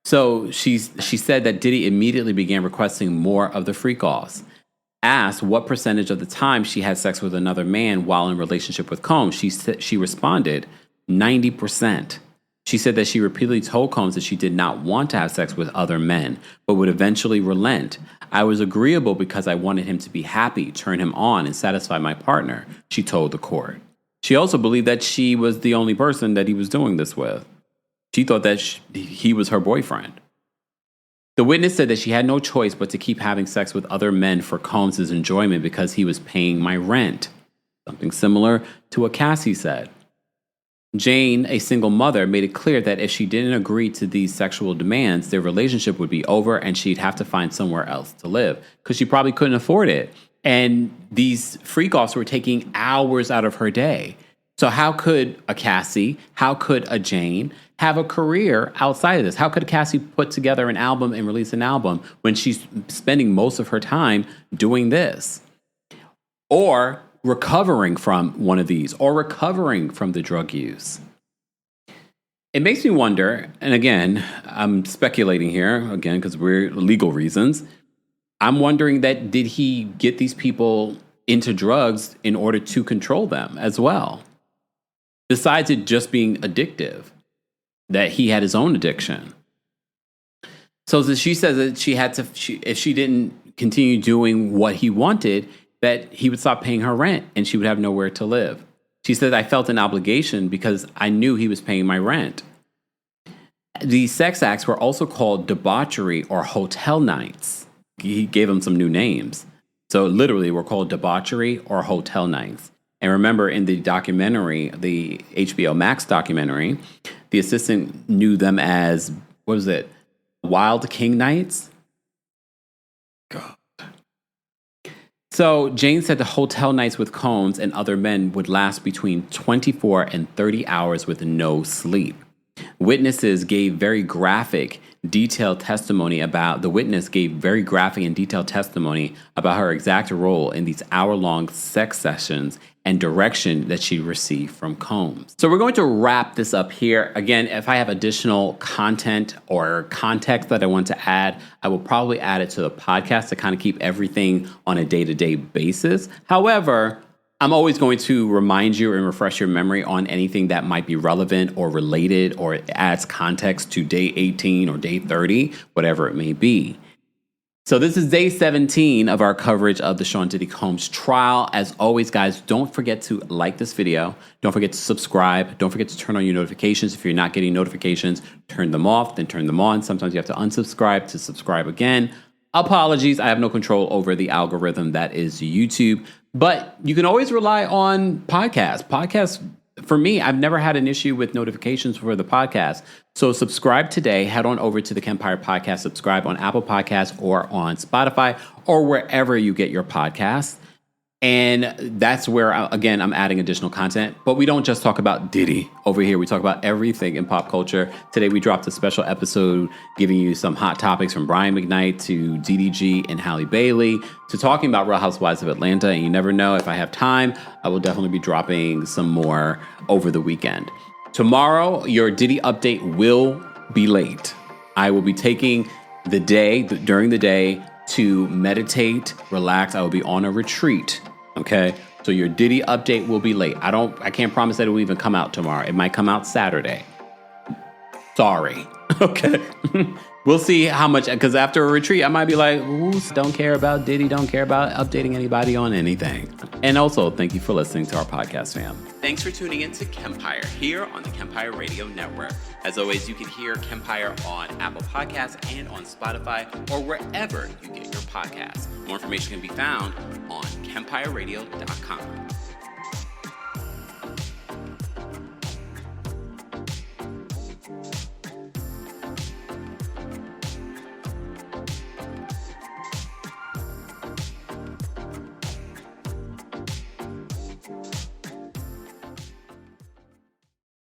So she said that Diddy immediately began requesting more of the freak-offs. Asked what percentage of the time she had sex with another man while in relationship with Combs, she responded 90%. She said that she repeatedly told Combs that she did not want to have sex with other men, but would eventually relent. "I was agreeable because I wanted him to be happy, turn him on, and satisfy my partner," she told the court. She also believed that she was the only person that he was doing this with. She thought that he was her boyfriend. The witness said that she had no choice but to keep having sex with other men for Combs' enjoyment because he was paying my rent. Something similar to what Cassie said. Jane, a single mother, made it clear that if she didn't agree to these sexual demands, their relationship would be over and she'd have to find somewhere else to live, because she probably couldn't afford it. And these freak-offs were taking hours out of her day. So how could a Cassie, how could a Jane have a career outside of this? How could Cassie put together an album and release an album when she's spending most of her time doing this? Or recovering from one of these, or recovering from the drug use. It makes me wonder, and again, I'm speculating here, again, because we're legal reasons. I'm wondering that did he get these people into drugs in order to control them as well? Besides it just being addictive, that he had his own addiction. So she says that she had to, if she didn't continue doing what he wanted, that he would stop paying her rent and she would have nowhere to live. She said, "I felt an obligation because I knew he was paying my rent." The sex acts were also called debauchery or hotel nights. He gave them some new names. So literally were called debauchery or hotel nights. And remember, in the documentary, the HBO Max documentary, the assistant knew them as, what was it? Wild King Nights? God. So Jane said the hotel nights with Combs and other men would last between 24 and 30 hours with no sleep. Witnesses gave very graphic, detailed testimony about, the witness gave very graphic and detailed testimony about her exact role in these hour-long sex sessions and direction that she received from Combs. So we're going to wrap this up here. Again, if I have additional content or context that I want to add, I will probably add it to the podcast to kind of keep everything on a day-to-day basis. However, I'm always going to remind you and refresh your memory on anything that might be relevant or related or adds context to day 18 or day 30, whatever it may be. So this is day 17 of our coverage of the Sean Diddy Combs trial. As always, guys, don't forget to like this video. Don't forget to subscribe. Don't forget to turn on your notifications. If you're not getting notifications, turn them off, then turn them on. Sometimes you have to unsubscribe to subscribe again. Apologies, I have no control over the algorithm that is YouTube. But you can always rely on podcasts. Podcasts, for me, I've never had an issue with notifications for the podcast. So subscribe today. Head on over to the Kempire Podcast. Subscribe on Apple Podcasts or on Spotify or wherever you get your podcasts. And that's where, again, I'm adding additional content. But we don't just talk about Diddy over here. We talk about everything in pop culture. Today, we dropped a special episode giving you some hot topics from Brian McKnight to DDG and Halle Bailey to talking about Real Housewives of Atlanta. And you never know, if I have time, I will definitely be dropping some more over the weekend. Tomorrow, your Diddy update will be late. I will be taking the day, during the day, to meditate, relax. I will be on a retreat. Okay. So your Diddy update will be late. I can't promise that it will even come out tomorrow. It might come out Saturday. Sorry. Okay. We'll see how much, because after a retreat, I might be like, ooh, don't care about Diddy, don't care about updating anybody on anything. And also, thank you for listening to our podcast, fam. Thanks for tuning in to Kempire here on the Kempire Radio Network. As always, you can hear Kempire on Apple Podcasts and on Spotify or wherever you get your podcasts. More information can be found on KempireRadio.com.